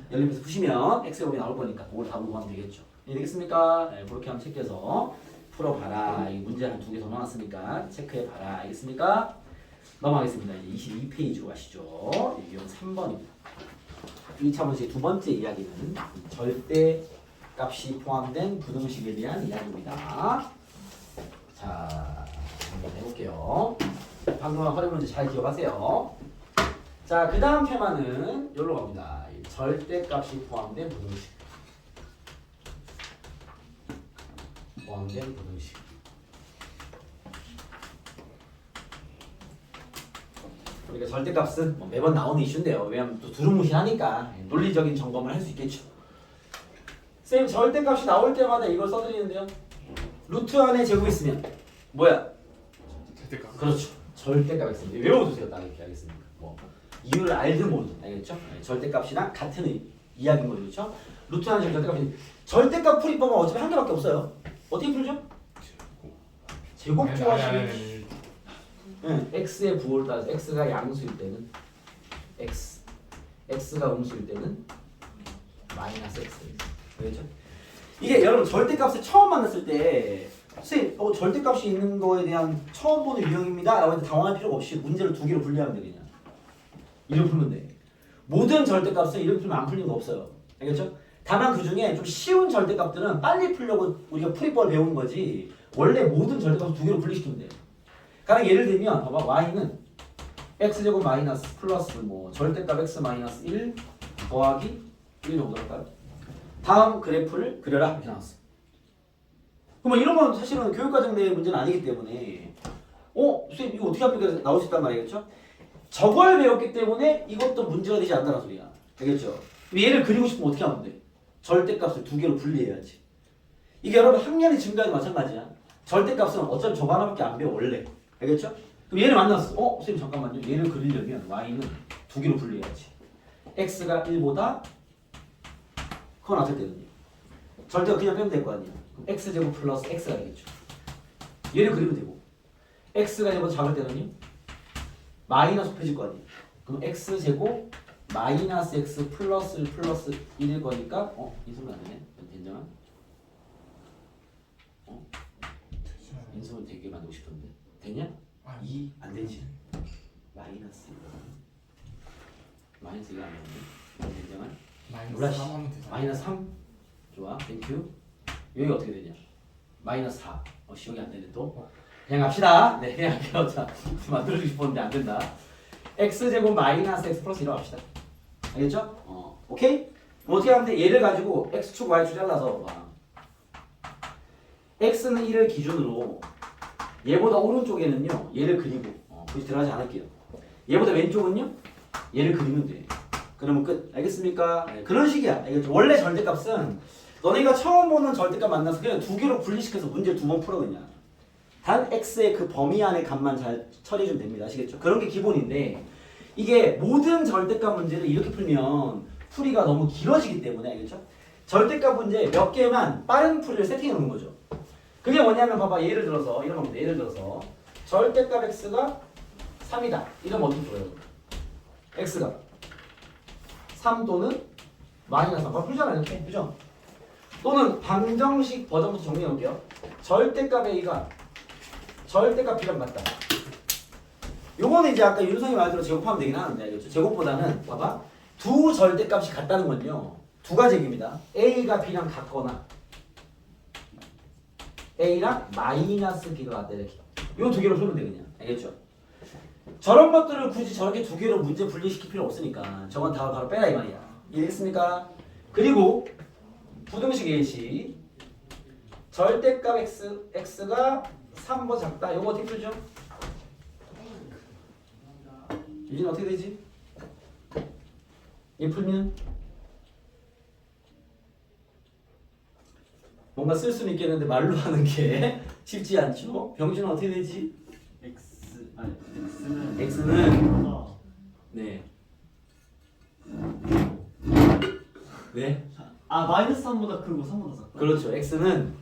열리면서 푸시면 x제곱이 나올 거니까 그걸 다 공부하면 되겠죠. 이해되겠습니까? 네, 그렇게 한번 체크해서 풀어봐라. 이 문제 한 2개 더 나왔으니까 체크해봐라. 알겠습니까? 넘어가겠습니다. 이제 22페이지로 가시죠. 유형 3번입니다. 1차 문제의 두 번째 이야기는 절대 값이 포함된 부등식에 대한 이야기입니다. 자, 한번 해볼게요. 방금 한 허리 문제 잘 기억하세요. 자, 그 다음 테마는 여기로 갑니다. 절대값이 포함된 부등식. 포함된 부등식. 우리가 절대값은 뭐 매번 나오는 이슈인데요. 왜냐면 또 두루뭉실하니까 논리적인 점검을 할 수 있겠죠. 쌤, 절대값이 나올 때마다 이걸 써드리는데요. 루트 안에 제곱 있으면 뭐야? 절대값. 그렇죠. 절대값 있습니다. 외워두세요. 딱 이렇게 알겠습니까? 뭐 이유를 알든 모르든 알겠죠? 네, 절대값이랑 같은 이야기인 거죠. 그렇죠? 루트 안에 절대값이 절대값 풀이법은 어차피 한 개밖에 없어요. 어떻게 풀죠? 제곱 좋아하시는 네, x의 부호를 따라서 x가 양수일 때는 x, x가 음수일 때는 마이너스 x. 그렇죠? 이게 여러분 절대값을 처음 만났을 때 선생님 절대값이 있는 거에 대한 처음 보는 유형입니다 라고 해서 당황할 필요가 없이 문제를 2개로 분리하면 돼. 그냥 이렇게 풀면 돼. 모든 절대값은 이렇게 풀면 안 풀리는 거 없어요. 알겠죠? 다만 그 중에 좀 쉬운 절대값들은 빨리 풀려고 우리가 풀이법을 배우는 거지 원래 모든 절대값을 2개로 분리시키면 돼요. 가령 예를 들면 봐봐, y는 x제곱 마이너스 플러스 뭐 절대값 x 마이너스 1 더하기 1 정도 할까요? 다음 그래프를 그려라 이렇게 나왔어. 그러면 이런 건 사실은 교육과정의 문제는 아니기 때문에 선생님 이거 어떻게 하면 나올 수 있단 말이겠죠? 저걸 배웠기 때문에 이것도 문제가 되지 않는다는 소리야. 알겠죠? 얘를 그리고 싶으면 어떻게 하면 돼? 절대값을 2개로 분리해야지. 이게 여러분 학년이 증가해도 마찬가지야. 절대값은 어차피 저거 하나밖에 안 배워 원래. 알겠죠? 그럼 얘를 만났어. 선생님 잠깐만요. 얘를 그리려면 y는 2개로 분리해야지. x가 1보다 커 나을 때는요. 절대가 그냥 빼면 될 거 아니야. 그럼 x제곱 플러스 x가 되겠죠. 얘를 그리면 되고 x가 1보다 작을 때는요. 마이너스 곱해질 거 아니에요. 그럼 x제곱 마이너스 x 플러스 1일 거니까 인수분 안 되네. 된장아. 인수분 되게 만들고 싶던데. 되냐? 2 안 되지. 마이너스 2가 안 되는데. 된장아. 마이너스 3 하면 되잖아. 마이너스 3. 좋아. 땡큐. 여기 어떻게 되냐? 마이너스 4. 여기 안 되네 또. 그냥 합시다. 네, 그냥 할게요. 자, 만들어주고 싶었는데 안 된다. x제곱 마이너스 x 플러스 1로 합시다. 알겠죠? 오케이? 그럼 어떻게 하면 돼? 얘를 가지고 x축, y축 잘라서 봐. x는 1을 기준으로 얘보다 오른쪽에는요. 얘를 그리고 굳이 들어가지 않을게요. 얘보다 왼쪽은요. 얘를 그리면 돼. 그러면 끝. 알겠습니까? 네, 그런 식이야. 알겠죠? 원래 절대값은 너네가 처음 보는 절대값 만나서 그냥 2개로 분리시켜서 문제를 2번 풀어 그냥. 단 x의 그 범위 안의 값만 잘 처리해주면 됩니다. 아시겠죠? 그런 게 기본인데 이게 모든 절대값 문제를 이렇게 풀면 풀이가 너무 길어지기 때문에 알겠죠? 절대값 문제 몇 개만 빠른 풀이를 세팅해 놓는 거죠. 그게 뭐냐면 봐봐. 예를 들어서 이런 겁니다. 예를 들어서 절대값 x가 3이다. 이러면 어떻게 풀어요? x가 3 또는 마이너스 3. 풀잖아 이렇게. 그죠? 또는 방정식 버전부터 정리해 놓을게요. 절대값 a가 절대값 b랑 같다. 요거는 이제 아까 윤성이 말대로 제곱하면 되긴 하는데 알겠죠? 제곱보다는 봐봐. 두 절대값이 같다는 건요. 두 가지 얘기입니다. a가 b랑 같거나 a랑 마이너스 b가 같다 이렇게. 요 2개로 풀면 돼 그냥. 알겠죠? 저런 것들을 굳이 저렇게 2개로 문제 분리시킬 필요 없으니까 저건 다 바로 빼라 이 말이야. 이해했습니까? 그리고 부등식 예시 절대값 x가 3보다 작다. 요거 어떻게 풀죠? 유진 어떻게 되지? 얘 풀면 뭔가 쓸 수는 있겠는데 말로 하는 게 쉽지 않죠? 병준은 어떻게 되지? x는 네. 네. 마이너스 3보다 크고 3보다 작다. 그렇죠. x는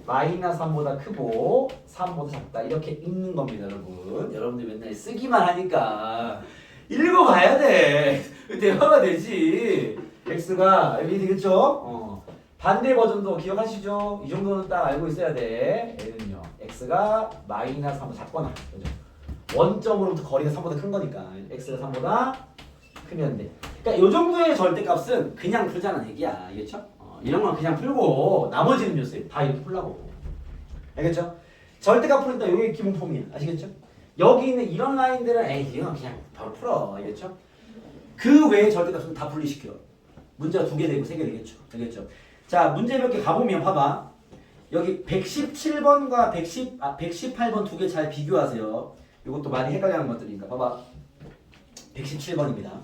마이너스 3보다 크고 3보다 작다. 이렇게 읽는 겁니다, 여러분. 여러분들 맨날 쓰기만 하니까 읽어봐야 돼. 대화가 되지. x가 여기 되겠죠? 반대 버전도 기억하시죠? 이 정도는 딱 알고 있어야 돼. 얘는요. x가 마이너스 3보다 작거나 그죠? 원점으로부터 거리가 3보다 큰 거니까 x가 3보다 크면 돼. 그러니까 이 정도의 절대값은 그냥 풀자는 얘기야. 알겠죠? 이런 건 그냥 풀고 나머지는 요새 다 이렇게 풀라고. 알겠죠? 절대값 풀니까 이게 기본 폼이야. 아시겠죠? 여기 있는 이런 라인들은 에이 이건 그냥 바로 풀어. 알겠죠? 그 외에 절대값은 다 분리시켜. 문제가 2개 되고 3개 되겠죠. 알겠죠? 자, 문제 몇 개 가보면 봐봐. 여기 117번과 118번 2개 잘 비교하세요. 이것도 많이 헷갈리는 것들이니까 봐봐. 117번입니다.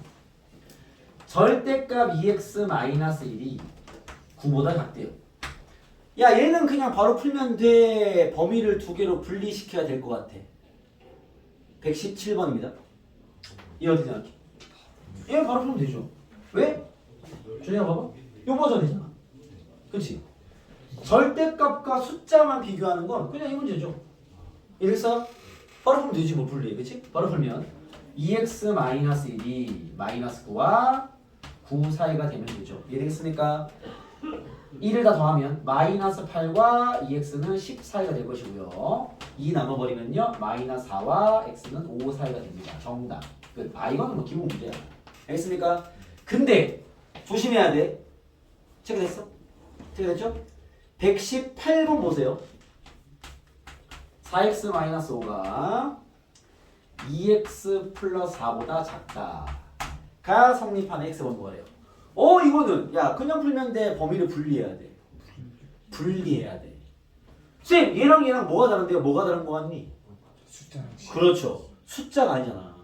절대값 2x-1이 9보다 작대요. 야, 얘는 그냥 바로 풀면 돼. 범위를 2개로 분리시켜야 될 것 같아. 117번입니다. 얘 어떻게 생각해? 얘 바로 풀면 되죠. 왜? 준이야 봐봐. 요 버전이잖아. 그치? 절대값과 숫자만 비교하는 건 그냥 이 문제죠. 이래서 바로 풀면 되지 뭐 분리. 그치? 바로 풀면 2x-1이 마이너스 9와 9 사이가 되면 되죠. 이해되겠습니까? 1을 다 더하면 마이너스 8과 2x는 10 사이가 될 것이고요. 2 나눠버리면요. 마이너스 4와 x는 5 사이가 됩니다. 정답. 끝. 이거는 뭐 기본 문제야. 알겠습니까? 근데 조심해야 돼. 체크됐어? 체크됐죠? 118번 보세요. 4x-5가 2x 플러스 4보다 작다가 성립하는 x번 뭐예요? 이거는 야 그냥 풀면 돼. 범위를 분리해야 돼. 분리해야 돼. 쌤 얘랑 뭐가 다른데요? 뭐가 다른 거 같니? 숫자랑 식. 그렇죠. 숫자가 아니잖아.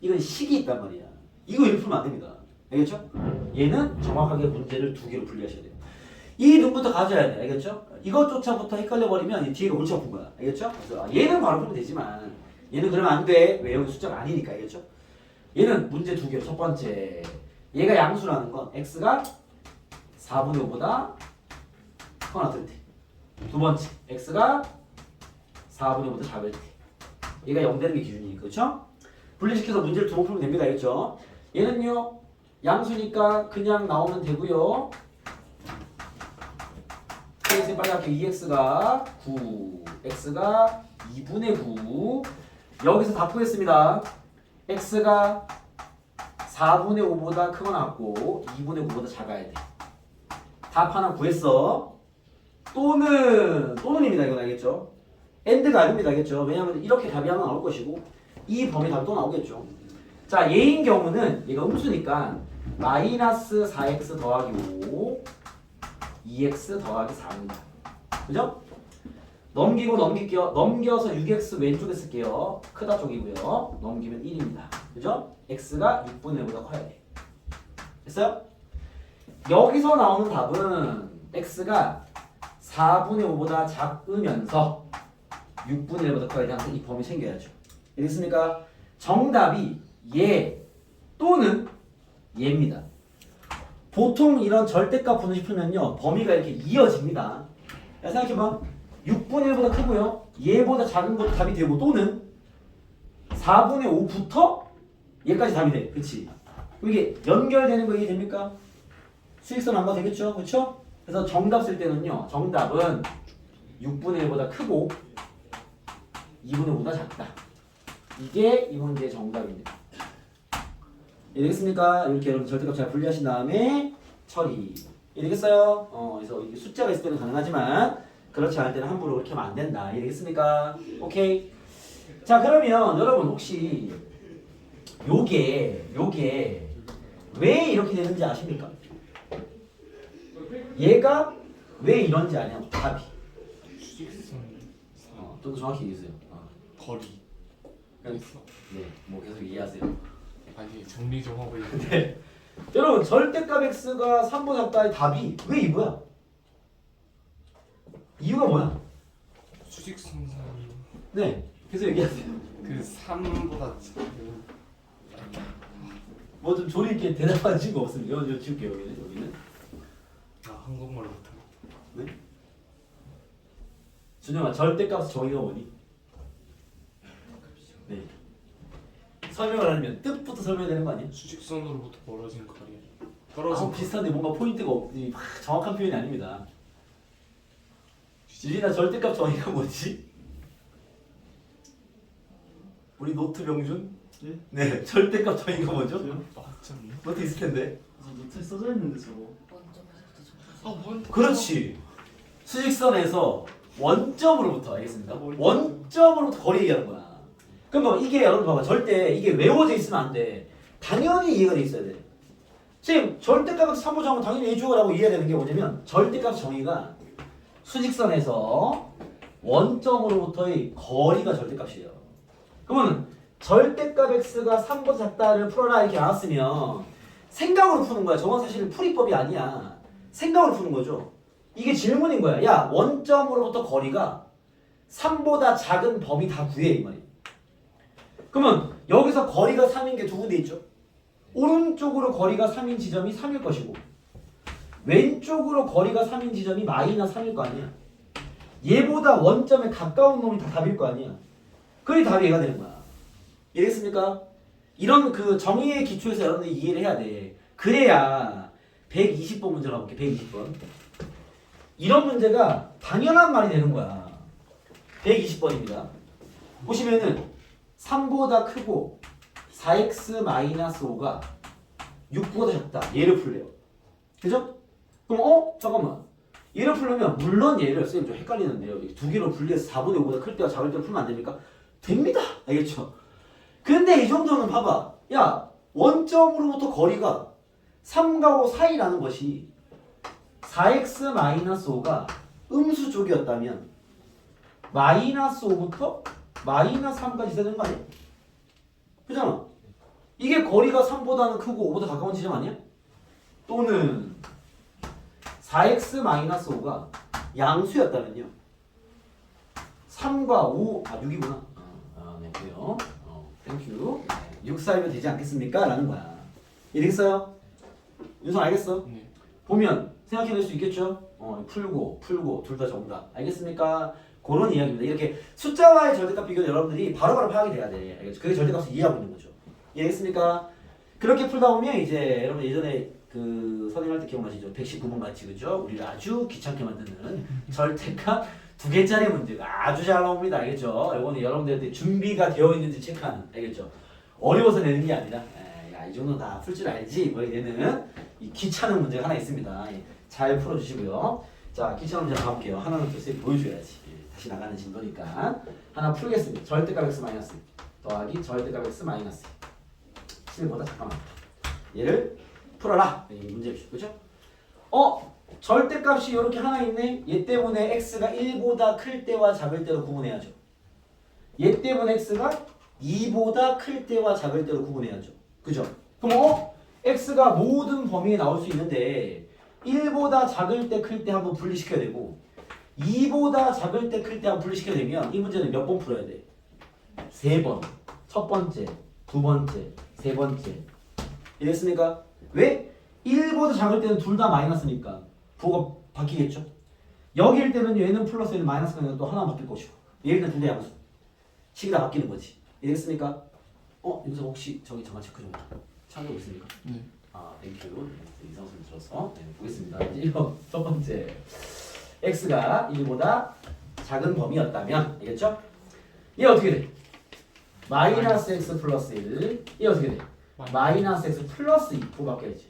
이건 식이 있단 말이야. 이거 이렇게 풀면 안 됩니다. 알겠죠? 얘는 정확하게 문제를 2개로 분리하셔야 돼요. 이 눈부터 가져야 돼. 알겠죠? 이것조차부터 헷갈려버리면 이 뒤에가 골치 아픈 거야. 알겠죠? 그래서 얘는 바로 풀면 되지만 얘는 그러면 안 돼. 왜? 여기 숫자가 아니니까. 알겠죠? 얘는 문제 2개로. 첫 번째 얘가 양수라는 건 x가 4분의 5보다 크거나 같을 때. 두 번째 x가 4분의 5보다 작을 때. 얘가 0 되는 게 기준이니까. 그렇죠? 분리시켜서 문제를 2번 풀면 됩니다. 알겠죠? 얘는요 양수니까 그냥 나오면 되고요. 그래서 빨리 할게요. 2x가 9, x가 2분의 9. 여기서 다 푸겠습니다. x가 4분의 5보다 크거나 같고 2분의 9보다 작아야 돼. 답 하나 구했어. 또는입니다. 이건 알겠죠? 엔드가 아닙니다. 알겠죠? 왜냐하면 이렇게 답이 하나 나올 것이고 이 범위 답이 또 나오겠죠. 자, 얘인 경우는 얘가 음수니까 마이너스 4x 더하기 5 2x 더하기 4입니다. 그죠? 넘기고 넘길게요. 넘겨서 6x 왼쪽에 쓸게요. 크다 쪽이고요. 넘기면 1입니다. 그죠? x가 6분의 1보다 커야 돼. 됐어요? 여기서 나오는 답은 x가 4분의 5보다 작으면서 6분의 1보다 커야 돼. 항상 이 범위 챙겨야죠. 알겠습니까? 정답이 얘 또는 얘입니다. 보통 이런 절대값 분식 풀면요 범위가 이렇게 이어집니다. 야, 생각해봐. 6분의 1보다 크고요 얘보다 작은 것도 답이 되고 또는 4분의 5부터 얘까지 답이 돼. 그치? 이게 연결되는 거 이해됩니까? 수익선 안 가도 되겠죠? 그쵸? 그래서 정답 쓸 때는요 정답은 6분의 1보다 크고 2분의 5보다 작다. 이게 이 문제의 정답입니다. 이해되겠습니까? 이렇게 여러분 절대값 잘 분리하신 다음에 처리. 이해되겠어요? 그래서 이게 숫자가 있을 때는 가능하지만 그렇지 않을 때는 함부로 그렇게 하면 안 된다. 이해되겠습니까? 오케이. 자, 그러면 여러분 혹시 요게 왜 이렇게 되는지 아십니까? 얘가 왜 이런지 아냐? 답이. 수직선. 좀 더 정확히 얘기해주세요. 거리. 네, 뭐 계속 이해하세요. 아니 정리 좀 하고 있는데. 네. 여러분 절대값 x가 3보다 작다의 답이 왜 이거야? 이유가 뭐야? 수직선 사이. 네, 계속 얘기하세요. 그 3보다 작은. 뭐 좀 조리 있게 대답하신 거 없습니까? 여기 지울게요. 여기는. 한국말 못하고. 네? 준영아, 절대값 정의가 뭐니? 네. 설명을 하려면 뜻부터 설명해야 되는 거 아니야? 수직선으로부터 멀어진 거리. 떨어진 비슷한데 뭔가 포인트가 막 정확한 표현이 아닙니다. 유진아 절대값 정의가 뭐지? 우리 노트 명준? 예? 네, 절대값 정의가 뭐죠? 저요? 막장이요? 노트 있을 텐데. 그래서 노트에 써져 있는데 저거. 뭔? 그렇지. 수직선에서 원점으로부터 알겠습니까? 원점. 원점으로부터 거리 얘기하는 거야. 그럼 이게 여러분 봐봐. 절대 이게 외워져 있으면 안 돼. 당연히 이해가 돼 있어야 돼. 지금 절대값 삼보정은 당연히 해주라고 이해해야 되는 게 뭐냐면 절대값 정의가 수직선에서 원점으로부터의 거리가 절대값이에요. 그러면 절대값 x가 3보다 작다를 풀어라 이렇게 나왔으면 생각으로 푸는 거야. 저건 사실 풀이법이 아니야. 생각으로 푸는 거죠. 이게 질문인 거야. 야, 원점으로부터 거리가 3보다 작은 범위 다 구해 이 말이야. 그러면 여기서 거리가 3인 게 두 군데 있죠. 오른쪽으로 거리가 3인 지점이 3일 것이고 왼쪽으로 거리가 3인 지점이 마이너스 3일 거 아니야. 얘보다 원점에 가까운 놈이 다 답일 거 아니야. 그게 답이 얘가 되는 거야. 이해했습니까? 이런 그 정의의 기초에서 여러분들이 이해를 해야 돼. 그래야 120번 문제를 가볼게. 120번. 이런 문제가 당연한 말이 되는 거야. 120번입니다. 보시면은 3보다 크고 4x-5가 6보다 작다. 얘를 풀래요. 그죠? 그럼 잠깐만. 얘를 풀려면 물론 얘를 쌤 좀 헷갈리는데요. 두 개로 분리해서 4보다 5보다 클 때와 작을 때를 풀면 안 됩니까? 됩니다. 알겠죠? 근데 이 정도는 봐봐. 야, 원점으로부터 거리가 3과 5 사이라는 것이 4x-5가 음수 쪽이었다면 마이너스 5부터 마이너스 3까지 있어야 되는 거 아니야? 그잖아. 이게 거리가 3보다는 크고 5보다 가까운 지점 아니야? 또는 4x-5가 양수였다면요. 3과 5, 6이구나. 네, 그래요. 땡큐. 6 사이면 되지 않겠습니까? 라는 거야. 이해되겠어요? 윤성 알겠어? 네. 보면 생각해낼 수 있겠죠? 풀고 둘 다 정답. 알겠습니까? 그런 이야기입니다. 이렇게 숫자와의 절대값 비교를 여러분들이 바로바로 파악이 돼야 돼. 알겠죠? 그게 절대값을 이해하고 있는 거죠. 이해했습니까? 그렇게 풀다 보면 이제 여러분 예전에 그 선행할 때 기억나시죠? 119번 같이 그죠? 우리를 아주 귀찮게 만드는 절대값 2개짜리 문제가 아주 잘 나옵니다. 알겠죠? 이거는 여러분들한테 준비가 되어 있는지 체크하는. 알겠죠? 어려워서 내는 게 아니라 야, 이 정도 다 풀 줄 알지? 뭐 얘는 이 귀찮은 문제가 하나 있습니다. 잘 풀어주시고요. 자, 귀찮은 문제 가볼게요. 하나는 또 쌤이 보여줘야지. 다시 나가는 진도니까 하나 풀겠습니다. 절대값 x 마이너스 더하기 절대값 x 마이너스 7보다 잠깐만 얘를 풀어라. 이 문제입니다. 그죠? 절대값이 이렇게 하나 있네. 얘 때문에 x가 1보다 클 때와 작을 때로 구분해야죠. 얘 때문에 x가 2보다 클 때와 작을 때로 구분해야죠. 그죠? 그럼 x가 모든 범위에 나올 수 있는데 1보다 작을 때 클 때 한번 분리시켜야 되고 2보다 작을 때 클 때 한번 분리시켜야 되면 이 문제는 몇 번 풀어야 돼? 3번. 첫 번째, 두 번째, 세 번째. 이랬습니까? 왜? 1보다 작을 때는 둘 다 마이너스니까 부호가 바뀌겠죠? 여기일 때는 얘는 플러스 얘는 마이너스가 아니라 또 하나 바뀔 것이고 얘일 때는 둘 다 양수. 식이 다 바뀌는 거지. 이해됐습니까? 윤서 혹시 저기 잠깐 체크 좀 찾아보고 있습니까? 네. 땡큐. 이상순 들어서 보겠습니다. 이제 첫 번째 x가 1보다 작은 범위였다면 알겠죠? 얘 어떻게 돼? 마이너스 x 플러스 1. 얘 어떻게 돼? 마이너스 x 플러스 2. 부호 바뀌어야지.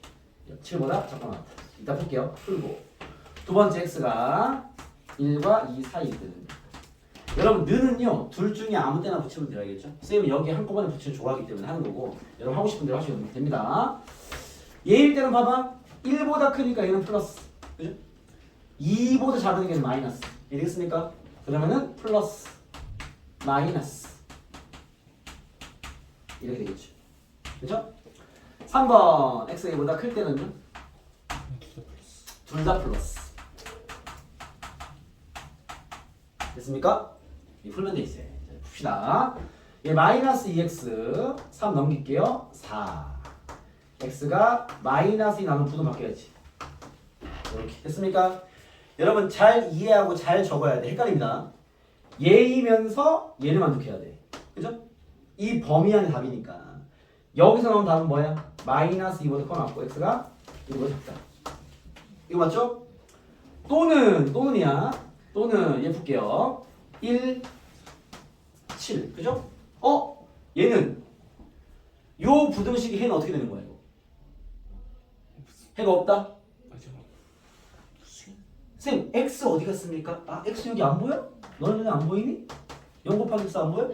7보다 잠깐만 이따 풀게요. 풀고 두 번째 x가 1과 2 사이 있거든요. 여러분 는은요 둘 중에 아무 때나 붙이면 돼요. 알겠죠? 쌤은 여기 한꺼번에 붙이면 좋아하기 때문에 하는 거고 여러분 하고 싶은 대로 하시면 됩니다. 얘일 때는 봐봐 1보다 크니까 얘는 플러스 그죠? 2보다 작으니까 얘는 마이너스 이해되겠습니까? 그러면은 플러스 마이너스 이렇게 되겠죠. 그죠? 3번 x가 2보다 클 때는요 둘 다 플러스 됐습니까? 이 풀면 돼 있어요. 자, 풉시다. 얘 마이너스 2x 3 넘길게요. 4 x가 마이너스 2 나누면 부도 바뀌어야지. 이렇게 됐습니까? 여러분 잘 이해하고 잘 적어야 돼. 헷갈립니다. 얘이면서 얘를 만족해야 돼. 그죠? 이 범위 안에 답이니까 여기서 나온 답은 뭐야? 마이너스 2보다 커 나왔고 x가 이거보다 작다. 이거 맞죠? 또는이야. 또는 얘 풀게요. 1, 7. 그죠? 얘는 요 부등식의 해는 어떻게 되는 거예요? 해가 없다? 맞아. 쌤, x 어디 갔습니까? 아, x 여기 안 보여? 너는 안 보이니? 0 곱하기 x 안 보여?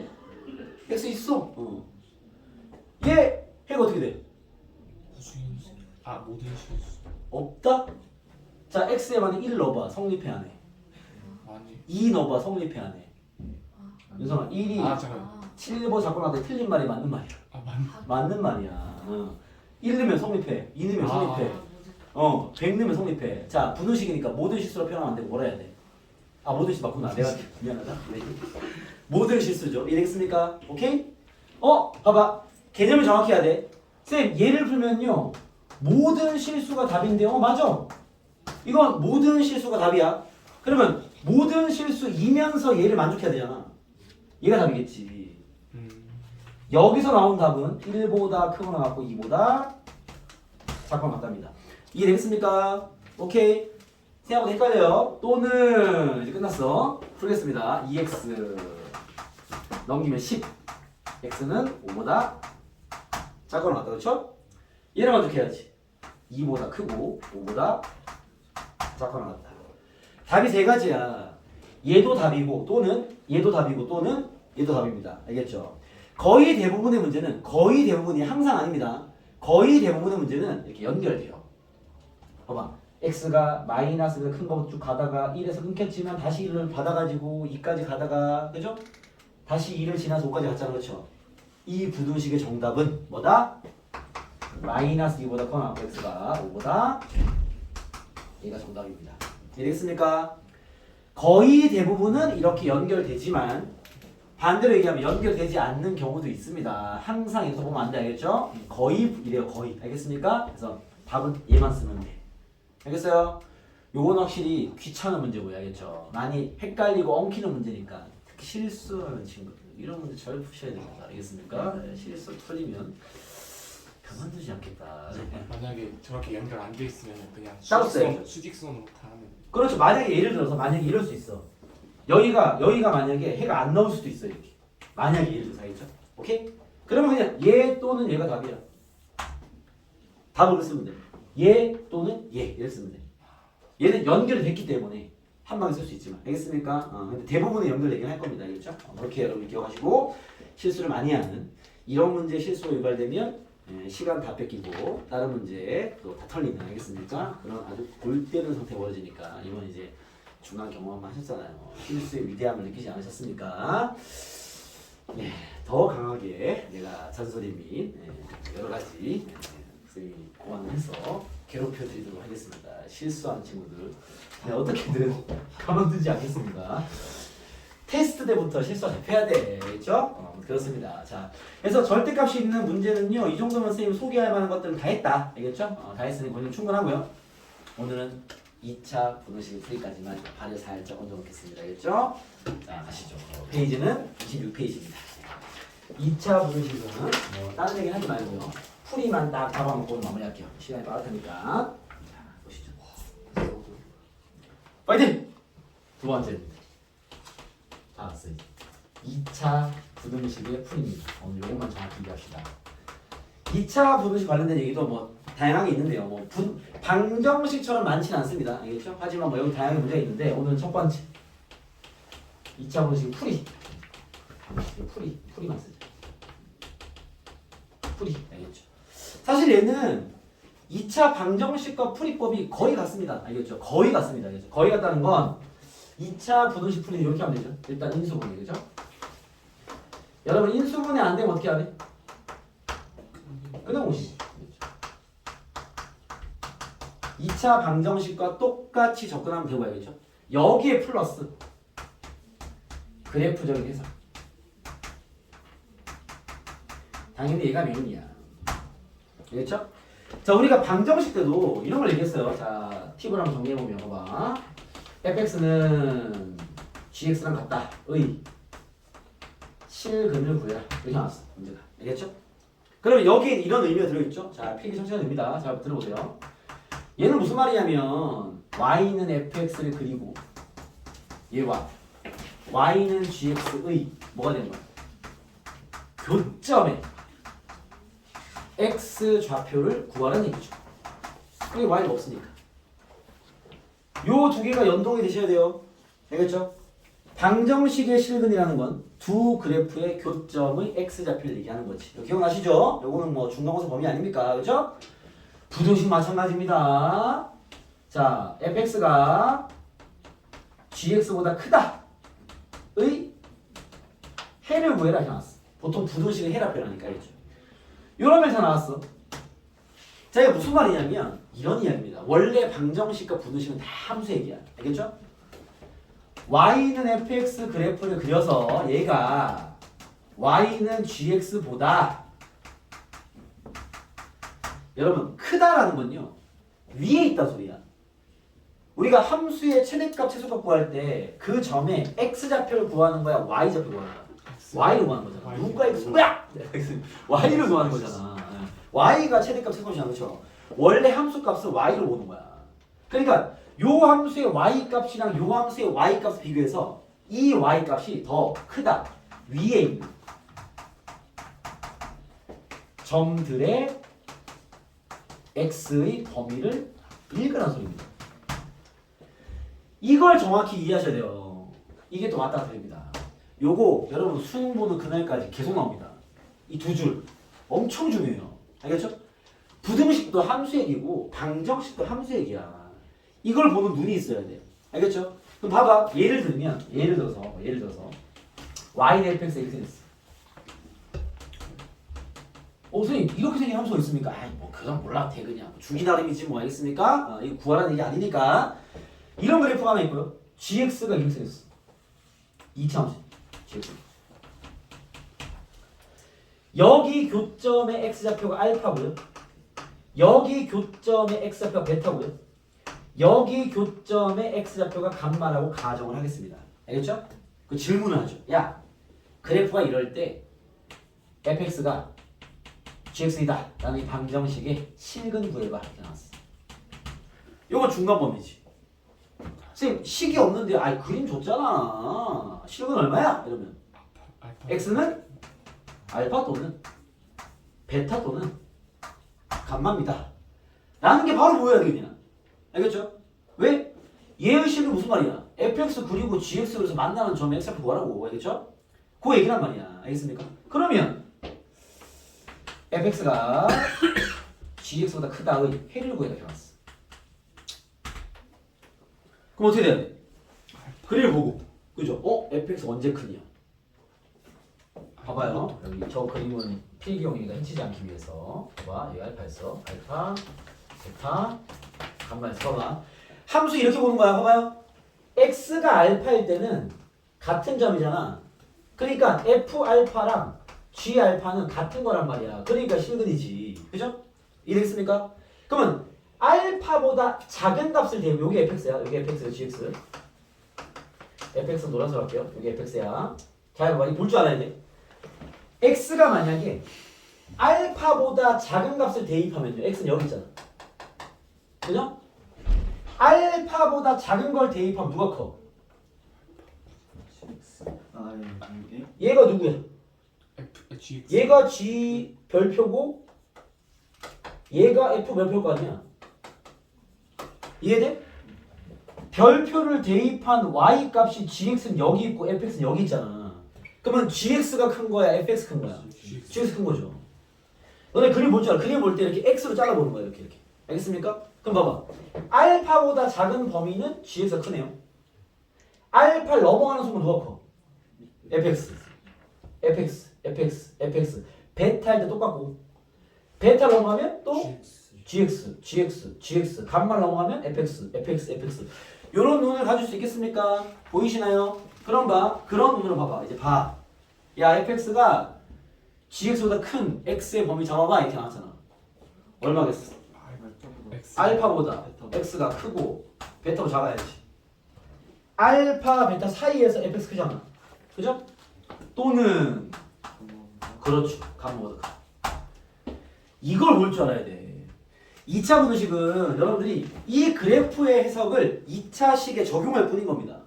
x 있어. 얘 해가 어떻게 돼? 모든 실수. 없다? 자, x에 만약 1 넣어봐. 성립해 안 해? 아니. 2 넣어봐. 성립해 안 해? 윤성아, 1이 잠깐. 7보 잡고 나한테 틀린 말이 맞는 말이야. 맞는 말이야. 1 넣으면 성립해. 2 넣으면 성립해. 100 넣으면 성립해. 자, 분수식이니까 모든 실수로 표현하면 안 되고 뭐라 해야 돼? 모든 실수 맞구나. 내가 미안하다. 네. 모든 실수죠. 이해되겠습니까? 오케이? 봐봐. 개념을 정확히 해야 돼. 쌤, 얘를 풀면요. 모든 실수가 답인데, 맞아. 이건 모든 실수가 답이야. 그러면 모든 실수이면서 얘를 만족해야 되잖아. 얘가 답이겠지. 여기서 나온 답은 1보다 크거나 같고 2보다 작거나 같답니다. 이해되겠습니까? 오케이. 생각보다 헷갈려요. 또는 이제 끝났어. 풀겠습니다. 2x 넘기면 10. x는 5보다 작거나 같다. 그렇죠? 얘를 만족해야지. 2보다 크고 5보다 작거나 같다. 답이 세 가지야. 얘도 답이고 또는 얘도 답이고 또는 얘도 답입니다. 알겠죠? 거의 대부분의 문제는 거의 대부분이 항상 아닙니다. 거의 대부분의 문제는 이렇게 연결돼요. 봐봐. x가 마이너스가 큰 거 쭉 가다가 1에서 끊겼지만 다시 1을 받아가지고 2까지 가다가 그죠? 다시 2를 지나서 5까지 갔잖아. 그렇죠? 이 부등식의 정답은 뭐다? 마이너스 2보다 커나 x가 5보다 얘가 정답입니다. 이해되겠습니까? 거의 대부분은 이렇게 연결되지만 반대로 얘기하면 연결되지 않는 경우도 있습니다. 항상 여기서 보면 안 돼. 알겠죠? 거의 이래요. 거의. 알겠습니까? 그래서 답은 얘만 쓰면 돼. 알겠어요? 요건 확실히 귀찮은 문제고요. 알겠죠? 많이 헷갈리고 엉키는 문제니까 특히 실수하는 친구들 이런 문제 잘 푸셔야 됩니다. 알겠습니까? 네, 실수 털리면 가만두지 않겠다. 만약에 저렇게 연결 안 돼 있으면 그냥 따로 써야죠. 수직선으로 다 하면. 그렇죠. 만약에 예를 들어서 만약에 이럴 수 있어. 여기가 만약에 해가 안 나올 수도 있어. 이렇게. 만약에 예를 들어서 알겠죠? 오케이? 그러면 그냥 얘 또는 얘가 답이야. 답을 쓰면 돼. 얘 또는 얘 이렇게 쓰면 돼. 얘는 연결이 됐기 때문에 한 방에 쓸 수 있지만 알겠습니까? 근데 대부분은 연결되긴 할 겁니다. 알겠죠? 그렇게 여러분 기억하시고 실수를 많이 하는 이런 문제 실수가 유발되면 시간 다 뺏기고 다른 문제 또 다 털리는 알겠습니까? 그런 아주 골 때리는 상태가 벌어지니까 이번 이제 중간 경험만 하셨잖아요. 실수의 위대함을 느끼지 않으셨습니까? 네, 더 강하게 내가 잔소리 및 여러 가지 선생님이 고안을 해서 괴롭혀 드리도록 하겠습니다. 실수하는 친구들 어떻게든 가만두지 않겠습니다. 테스트 때부터 실수가 잡혀야 돼. 그렇죠? 그렇습니다. 자, 그래서 절대값이 있는 문제는요. 이 정도면 선생님 소개할 만한 것들은 다 했다. 알겠죠? 다 했으니 그건 충분하고요. 오늘은 2차 분호식 풀이까지만 발을 살짝 얹어놓겠습니다. 알겠죠? 자, 가시죠. 페이지는 26페이지입니다. 2차 분호식은 다른 얘기 하지 말고요. 풀이만 딱 잡아먹고 마무리할게요. 시간이 빠르니까. 자, 보시죠. 파이팅! 두 번째입니다. 다 왔어요. 2차 부등식의 풀이입니다. 오늘 요것만 정확히 이해합시다. 2차 부등식 관련된 얘기도 뭐 다양하게 있는데요. 뭐 방정식처럼 많지는 않습니다. 알겠죠? 하지만 뭐 여기 다양한 문제가 있는데 오늘은 첫 번째 2차 부등식 풀이. 풀이만 쓰죠. 풀이. 알겠죠? 사실 얘는 2차 방정식과 풀이법이 거의 같습니다. 알겠죠? 거의 같습니다. 알겠죠? 거의 같다는 건 2차 부등식 풀이는 이렇게 하면 되죠. 일단 인수분해. 그죠? 여러분 인수분해 안 되면 어떻게 하래? 끊어보시죠. 2차 방정식과 똑같이 접근하면 되고 알겠죠? 여기에 플러스 그래프적인 해석. 당연히 얘가 메인이야. 알겠죠? 자, 우리가 방정식 때도 이런 걸 얘기했어요. 자, 팁을 한번 정리해보면 봐봐. fx는 gx랑 같다. 의 실근을 구해라. 이렇게 나왔어. 문제가. 알겠죠? 그러면 여기에 이런 의미가 들어있죠? 자, 필기 청취자 됩니다. 잘 들어보세요. 얘는 무슨 말이냐면 y는 fx를 그리고 얘와 y는 gx의 뭐가 되는 거야? 교점에 x 좌표를 구하라는 얘기죠. 그게 y가 없으니까. 요 두 개가 연동이 되셔야 돼요. 알겠죠? 방정식의 실근이라는 건 두 그래프의 교점의 x좌표를 얘기하는 거지. 이거 기억나시죠? 요거는 뭐 중간고사 범위 아닙니까? 그죠? 부등식 마찬가지입니다. 자, fx가 gx보다 크다의 해를 구해라 이렇게 나왔어. 보통 부등식은 해라 표현하니까 알겠죠? 요런 멘트 나왔어. 자, 이게 무슨 말이냐면 이런 이야기입니다. 원래 방정식과 부등식은 다 함수 얘기야. 알겠죠? y는 fx 그래프를 그려서 얘가 y는 gx보다 여러분 크다라는 건요 위에 있다 소리야. 우리가 함수의 최대값 최소값 구할 때 그 점에 x좌표를 구하는 거야 y좌표 구하는 거야? y를 구하는 거잖아. 누가 x 뭐야? y를 구하는 거잖아. y가 최대값 최소값이잖아. 그렇죠? 원래 함수값은 y로 보는 거야. 그러니까 요 함수의 y값이랑 요 함수의 y값 비교해서 이 y값이 더 크다. 위에 있는 점들의 x의 범위를 읽으라는 소리입니다. 이걸 정확히 이해하셔야 돼요. 이게 또 왔다 갔다 됩니다. 요거 여러분 수능 보는 그날까지 계속 나옵니다. 이 두 줄 엄청 중요해요. 알겠죠? 부등식도 함수 얘기고 방정식도 함수 얘기야. 이걸 보는 눈이 있어야 돼요. 알겠죠? 그럼 봐봐. 예를 들어서 y는 fx 이렇게 됐어. 선생님 이렇게 생긴 함수가 있습니까? 아이 뭐 그건 몰라 대 그냥 주기 나름이지 뭐 알겠습니까? 이거 구하라는 얘기 아니니까. 이런 그래프가 하나 있고요. gx가 이렇게 생겼어. 2차 함수 gx. 여기 교점의 x좌표가 알파고요. 여기 교점의 x좌표가 베타고요. 여기 교점의 x좌표가 감마라고 가정을 하겠습니다. 알겠죠? 그 질문을 하죠. 야, 그래프가 이럴 때 fx가 gx이다 라는 이 방정식의 실근 구해봐 이렇게 나왔어. 요거 중간 범위지. 선생님 식이 없는데 아이 그림 줬잖아. 실근 얼마야? 이러면 x는 알파 또는 베타 또는 감마입니다 라는 게 바로 보여야 되겠냐. 알겠죠? 왜? 얘의 식은 무슨 말이야? fx 그리고 gx 그래서 만나는 점에 x좌표 구하라고. 알겠죠? 그 얘기란 말이야. 알겠습니까? 그러면 fx가 gx보다 크다의 해를 구해라 이렇게 나왔어. 그럼 어떻게 돼야 돼? 그림을 보고 그죠? fx 언제 크냐? 봐봐요. 여기 저 그림은 필기용이니까 해치지 않기 위해서 봐봐. 여기 알파였어. 알파, 베타, 감마에서 봐봐. 함수 이렇게 보는 거야. 봐봐요. x가 알파일 때는 같은 점이잖아. 그러니까 f 알파랑 g 알파는 같은 거란 말이야. 그러니까 실근이지. 그죠? 이해됐습니까? 그러면 알파보다 작은 값을 대면 여기 fx야. 여기 fx, gx. fx는 노란색 할게요. 여기 fx야. 잘 봐봐. 볼 줄 알아야 돼. x가 만약에 알파보다 작은 값을 대입하면요. x는 여기 있잖아. 그죠? 알파보다 작은 걸 대입하면 누가 커? 얘가 누구야? 얘가 G 별표고 얘가 F 별표일 거 아니야. 이해돼? 별표를 대입한 Y 값이 GX는 여기 있고 FX는 여기 있잖아. 그러면 GX가 큰 거야? FX 큰 거야? GX 큰 거죠. 너네 그림 볼 줄 알아. 그림 볼 때 이렇게 X로 잘라보는 거야. 이렇게. 알겠습니까? 그럼 봐봐. 알파보다 작은 범위는 GX가 크네요. 알파를 넘어가는 순간 누가 커? fx, fx, fx, fx. 베타일 때 똑같고 베타 넘어가면 또 gx, gx, gx. 감마 넘어가면 fx, fx, fx. 요런 눈을 가질 수 있겠습니까? 보이시나요? 그럼 봐. 그런 눈으로 봐봐. 이제 봐. 야, fx가 gx보다 큰 x의 범위 잡아봐. 이렇게 나왔잖아. 얼마겠어? 알파보다 x가 크고 베타보다 작아야지. 알파, 베타 사이에서 fx 크잖아. 그죠? 또는 그렇죠. 감마보다 크다. 이걸 볼 줄 알아야 돼. 2차 분식은 여러분들이 이 그래프의 해석을 2차식에 적용할 뿐인 겁니다.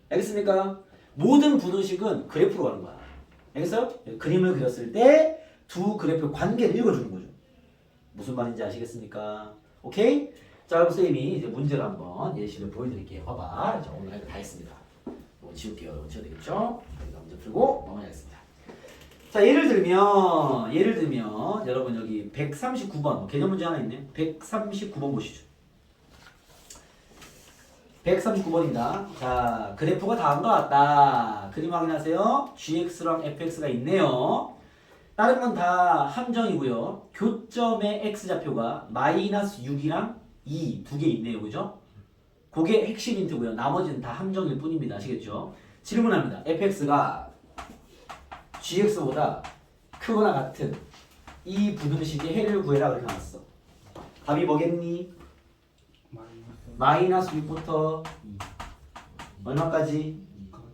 알겠습니까? 모든 분식은 그래프로 가는 거야. 알겠어요? 그림을 그렸을 때 두 그래프의 관계를 읽어주는 거죠. 무슨 말인지 아시겠습니까? 오케이? 자, 그럼 선생님이 이제 문제를 한번 예시를 보여드릴게요. 봐봐. 자, 오늘 할 거 다 했습니다. 이거 지울게요. 이거 지워야 되겠죠? 여기다 문제 풀고 넘어가겠습니다. 자, 예를 들면 여러분 여기 139번 개념 문제 하나 있네. 139번 보시죠. 139번입니다. 자, 그래프가 다음과 같다. 그림 확인하세요. gx랑 fx가 있네요. 다른 건 다 함정이고요. 교점의 x좌표가 마이너스 6이랑 2 두 개 있네요. 그죠? 그게 핵심 힌트고요. 나머지는 다 함정일 뿐입니다. 아시겠죠? 질문합니다. fx가 gx보다 크거나 같은 이 부등식의 해를 구해라 그렇게 나왔어. 답이 뭐겠니? 마이너스 6부터 얼마까지?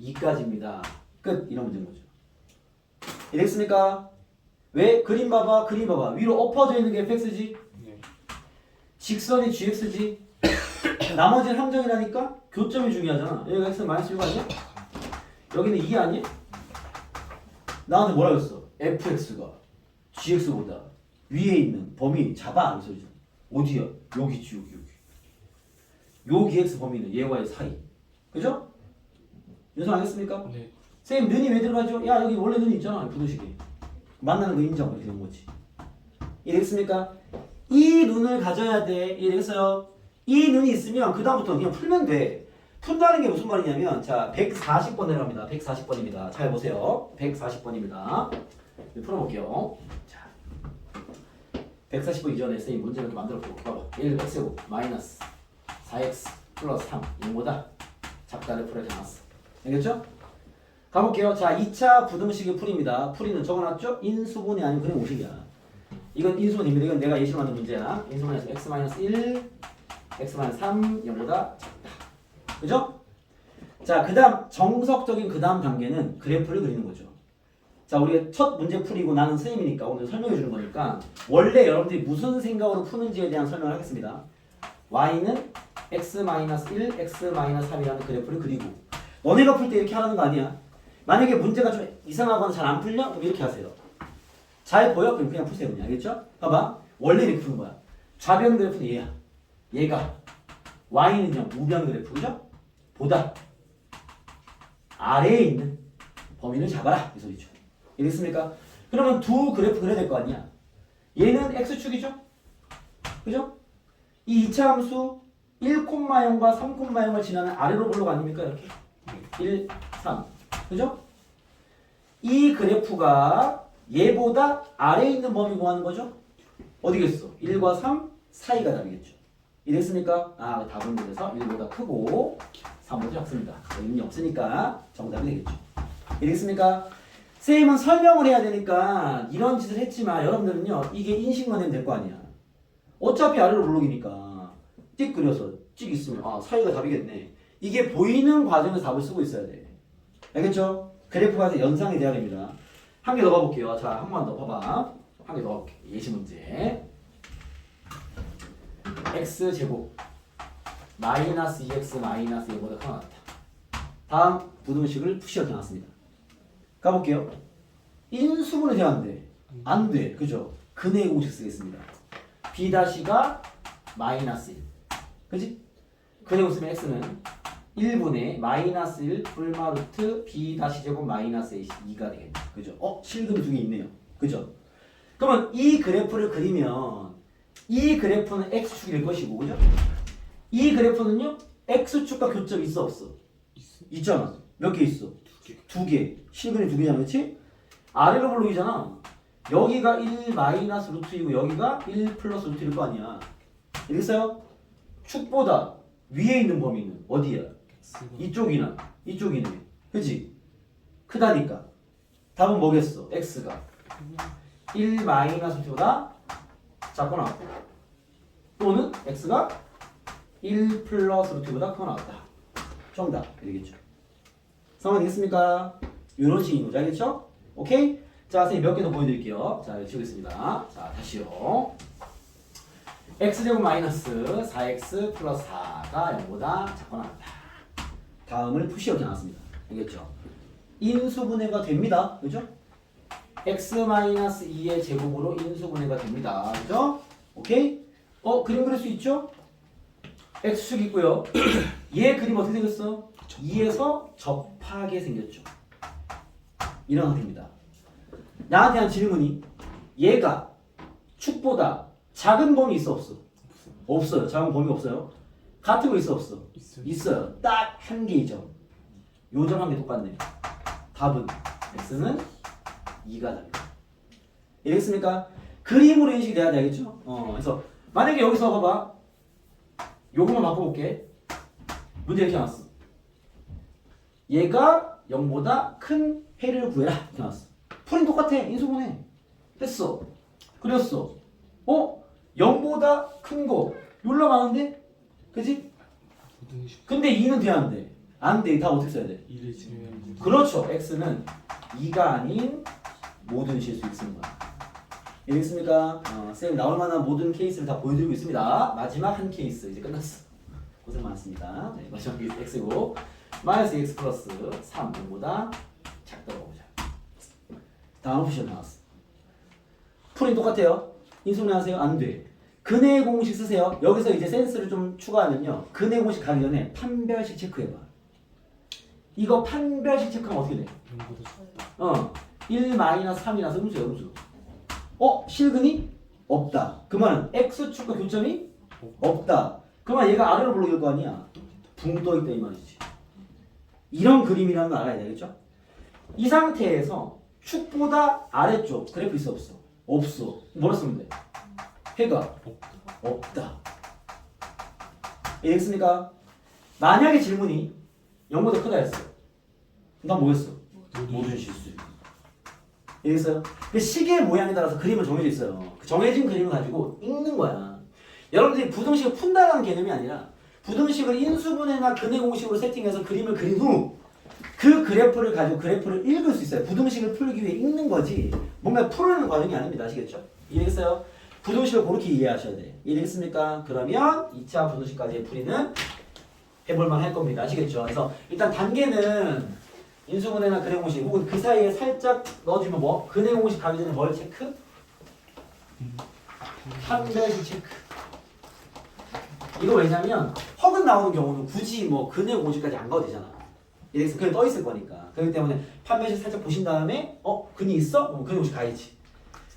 2까지입니다. 끝. 이런 문제인 거죠. 이해됐습니까? 왜? 그림 봐봐. 위로 엎어져 있는 게 fx지? 직선이 gx지? 나머지는 함정이라니까? 교점이 중요하잖아. 여기가 x 마이너스 6 아니야? 여기는 2 아니야? 나한테 뭐라 그랬어? fx가 gx보다 위에 있는 범위 잡아. 이 소리잖아. 어디야? 여기지 여기. 여기 x 범위는 얘와의 사이. 그죠? 윤성 알겠습니까? 네. 선생님 눈이 왜 들어가죠? 야 여기 원래 눈이 있잖아. 부등식이. 만나는 거 인정. 이렇게 된 거지. 이해됐습니까? 이 눈을 가져야 돼. 이해됐어요? 이 눈이 있으면 그 다음부터 그냥 풀면 돼. 푼다는 게 무슨 말이냐면 자 140번 내려갑니다. 140번입니다. 잘 보세요. 140번입니다. 풀어볼게요. 자 140번 이전에 선생님 문제 이렇게 만들어 볼게요. 봐봐. 1 x제곱 마이너스 4x 플러스 3 0보다 작다를 풀어야 나왔어. 알겠죠? 가볼게요. 자 2차 부등식의 풀이입니다. 풀이는 적어놨죠? 인수분해 아니면 그냥 오식이야. 이건 인수분해입니다. 이건 내가 예시로 만든 문제야. 인수분해에서 x-1 x-3 0보다 작다. 그죠? 자 그 다음 정석적인 그 다음 단계는 그래프를 그리는 거죠. 자 우리가 첫 문제 풀이고 나는 선생님이니까 오늘 설명해 주는 거니까 원래 여러분들이 무슨 생각으로 푸는지에 대한 설명을 하겠습니다. y는 x-1, x-3이라는 그래프를 그리고 너네가 풀 때 이렇게 하라는 거 아니야. 만약에 문제가 좀 이상하거나 잘 안 풀려? 그럼 이렇게 하세요. 잘 보여? 그럼 그냥 푸세요. 그냥. 알겠죠? 봐봐. 원래 이렇게 푸는 거야. 좌변 그래프는 얘야. 얘가 y는요 우변 그래프. 그죠? 보다 아래에 있는 범위를 잡아라. 이 소리죠. 이해됐습니까? 그러면 두 그래프 그려야 될 거 아니야. 얘는 x축이죠? 그죠? 이 2차 함수 1,0과 3,0을 지나는 아래로 볼록 아닙니까? 이렇게 1, 3 그죠? 이 그래프가 얘보다 아래에 있는 범위 구하는 거죠? 어디겠어? 1과 3 사이가 답이겠죠. 이랬습니까? 아 답은 그래서 1보다 크고 3보다 작습니다. 의미 없으니까 정답이 되겠죠. 이랬습니까? 선생님은 설명을 해야 되니까 이런 짓을 했지만 여러분들은요 이게 인식만 하면 될 거 아니야. 어차피 아래로 볼록이니까 띡 그려서 찍 있으면 아 사이가 답이겠네. 이게 보이는 과정에서 답을 쓰고 있어야 돼. 알겠죠? 그래프가 연상이 돼야 됩니다. 한 개 더 가볼게요. 자, 한 번 더 봐봐. 한 개 더 가볼게. 예시 문제. x제곱 마이너스 2x 마이너스 1보다 크거나 같다. 다음 부등식을 푸시어 나왔습니다. 가볼게요. 인수분해 돼야 안 돼. 안 돼. 그죠? 근의 공식 쓰겠습니다. b-가 마이너스 1. 그지? 근의 공식 쓰면 x는 1분의 마이너스 1 불마 루트 b-제곱 마이너스 2가 되겠네. 그죠? 실금 중에 있네요. 그죠? 그러면 이 그래프를 그리면 이 그래프는 x축일 것이고, 그죠? 이 그래프는요, x축과 교점이 있어 없어? 있잖아. 몇 개 있어? 두 개. 실근이 두 개잖아, 그렇지? 아래로 볼록이잖아. 여기가 1 마이너스 루트이고 여기가 1 플러스 루트일 거 아니야. 알겠어요? 축보다 위에 있는 범위는 어디야? 이쪽이나 이쪽이네. 그치? 크다니까. 답은 뭐겠어? x가 1 마이너스 루트보다 작거나 또는 x가 1 플러스 루트보다 크거나 같다. 정답. 되겠죠? 상황이 되겠습니까? 이런 식인 거죠. 알겠죠? 오케이? 자, 선생님 몇 개 더 보여드릴게요. 자, 지우겠습니다. 자, 다시요. x제곱 마이너스 4x 플러스 4가 0보다 작거나 같다. 다음을 푸시 이렇게 나왔습니다. 알겠죠? 인수분해가 됩니다. 그죠? x 마이너스 2의 제곱으로 인수분해가 됩니다. 그죠? 오케이? 그림 그릴 수 있죠? x축 있고요. 얘 그림 어떻게 생겼어? 2에서 접하게 생겼죠. 이런 상태입니다. 나한테 한 질문이 얘가 축보다 작은 범위 있어 없어? 없어요. 작은 범위 없어요. 같은 거 있어 없어? 있어요. 딱 한 개이죠. 요점 한 개 똑같네요. 답은 x는 2가 답니다. 이해됐습니까? 그림으로 인식이 돼야 되겠죠? 그래서 만약에 여기서 봐봐. 요거만 바꿔볼게. 문제 이렇게 나왔어. 얘가 0보다 큰 해를 구해라. 이렇게 나왔어. 풀이 똑같아. 인수분해. 했어. 그렸어. 0보다 큰 거. 여기로 가는데? 그지? 근데 2는 돼야 안 돼. 안 돼. 다 어떻게 써야 돼? 2를 제외하면 그렇죠. x는 2가 아닌 모든 실수 x인 거야. 이해됐습니까? 쌤 나올 만한 모든 케이스를 다 보여드리고 있습니다. 마지막 한 케이스 이제 끝났어. 고생 많았습니다. 네, 마지막 케이스 x고 마이너스 x 플러스 3보다 작다고 보자. 다음 옵션 나왔어. 풀이 똑같아요. 인수분해 하세요? 안 돼. 근의 공식 쓰세요. 여기서 이제 센스를 좀 추가하면요. 근의 공식 가기 전에 판별식 체크해봐. 이거 판별식 체크하면 어떻게 돼? 0보다 작다. 1-3이라서 음수야 음수. 실근이 없다. 그 말은 x축과 교점이 없다. 그러면 얘가 아래로 불러올 거 아니야. 붕 떠있다 이 말이지. 이런 그림이라는 걸 알아야 되겠죠? 이 상태에서 축보다 아래쪽 그래프 있어 없어? 없어. 뭐라 쓰면 돼? 해가 없다. 이해됐습니까? 만약에 질문이 0보다 크다 했어. 난 뭐였어? 모든 실수. 이해했어요? 그 시계 모양에 따라서 그림은 정해져 있어요. 그 정해진 그림을 가지고 읽는 거야. 여러분들이 부등식을 푼다는 개념이 아니라 부등식을 인수분해나 근의 공식으로 세팅해서 그림을 그린 후 그 그래프를 가지고 그래프를 읽을 수 있어요. 부등식을 풀기 위해 읽는 거지 뭔가 풀어내는 과정이 아닙니다. 아시겠죠? 이해했어요? 부등식을 그렇게 이해하셔야 돼. 이해됐습니까? 그러면 2차 부등식까지의 풀이는 해볼만 할 겁니다. 아시겠죠? 그래서 일단 단계는 인수분해나 근의 공식 혹은 그 사이에 살짝 넣어주면 뭐? 근의 공식 가기 전에 뭘 체크? 판별식 체크. 이거 왜냐면 허근 나오는 경우는 굳이 뭐 근의 공식까지 안 가도 되잖아. 이래서 그냥 떠 있을 거니까. 그렇기 때문에 판별식 살짝 보신 다음에 근이 있어? 그럼 근의 공식 가야지.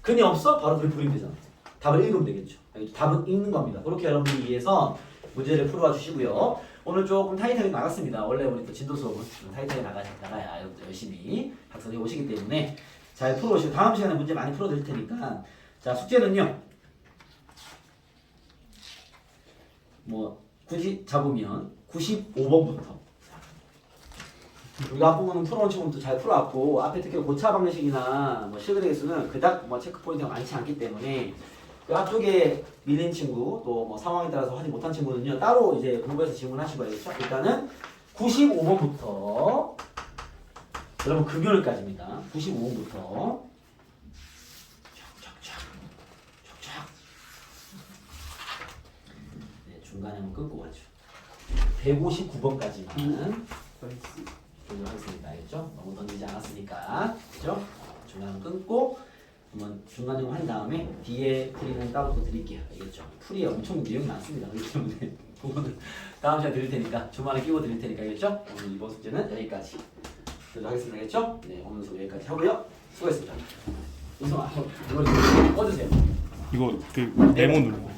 근이 없어? 바로 그걸 부리면 되잖아. 답을 읽으면 되겠죠. 답은 읽는 겁니다. 그렇게 여러분들이 이해해서 문제를 풀어와 주시고요. 오늘 조금 타이트하게 나갔습니다. 원래 우리 또 진도 수업은 타이트하게 나가야 여러분들 열심히 학습해 오시기 때문에 잘 풀어오시고 다음 시간에 문제 많이 풀어드릴 테니까 자 숙제는요. 뭐 굳이 잡으면 95번부터 우리가 앞부분은 풀어온 친구도 잘 풀어왔고 앞에 특히 고차 방정식이나 뭐 실근의 개수는 그닥 뭐 체크 포인트가 많지 않기 때문에 그 앞쪽에 밀린 친구 또 뭐 상황에 따라서 하지 못한 친구는요 따로 이제 공부해서 질문하시고 알겠죠? 일단은 95번부터 여러분 금요일까지입니다. 95번부터 쫙쫙쫙쫙 네, 중간에 한번 끊고 가죠. 159번까지만 보도록 하겠습니다. 알겠죠? 너무 던지지 않았으니까 그죠? 중간에 한번 끊고 한번 중간에 한 다음에 뒤에 풀이는 따로 또 드릴게요. 알겠죠? 풀이 엄청 내용이 많습니다. 그렇기 때문에 그거는 다음 시간에 드릴 테니까 주말에 끼워 드릴 테니까 알겠죠? 오늘 이번 숙제는 여기까지 보도록 하겠습니다. 알겠죠? 네, 오늘 수업 여기까지 하고요. 수고했습니다. 우선 이거 꺼주세요. 이거 그 네모 누르고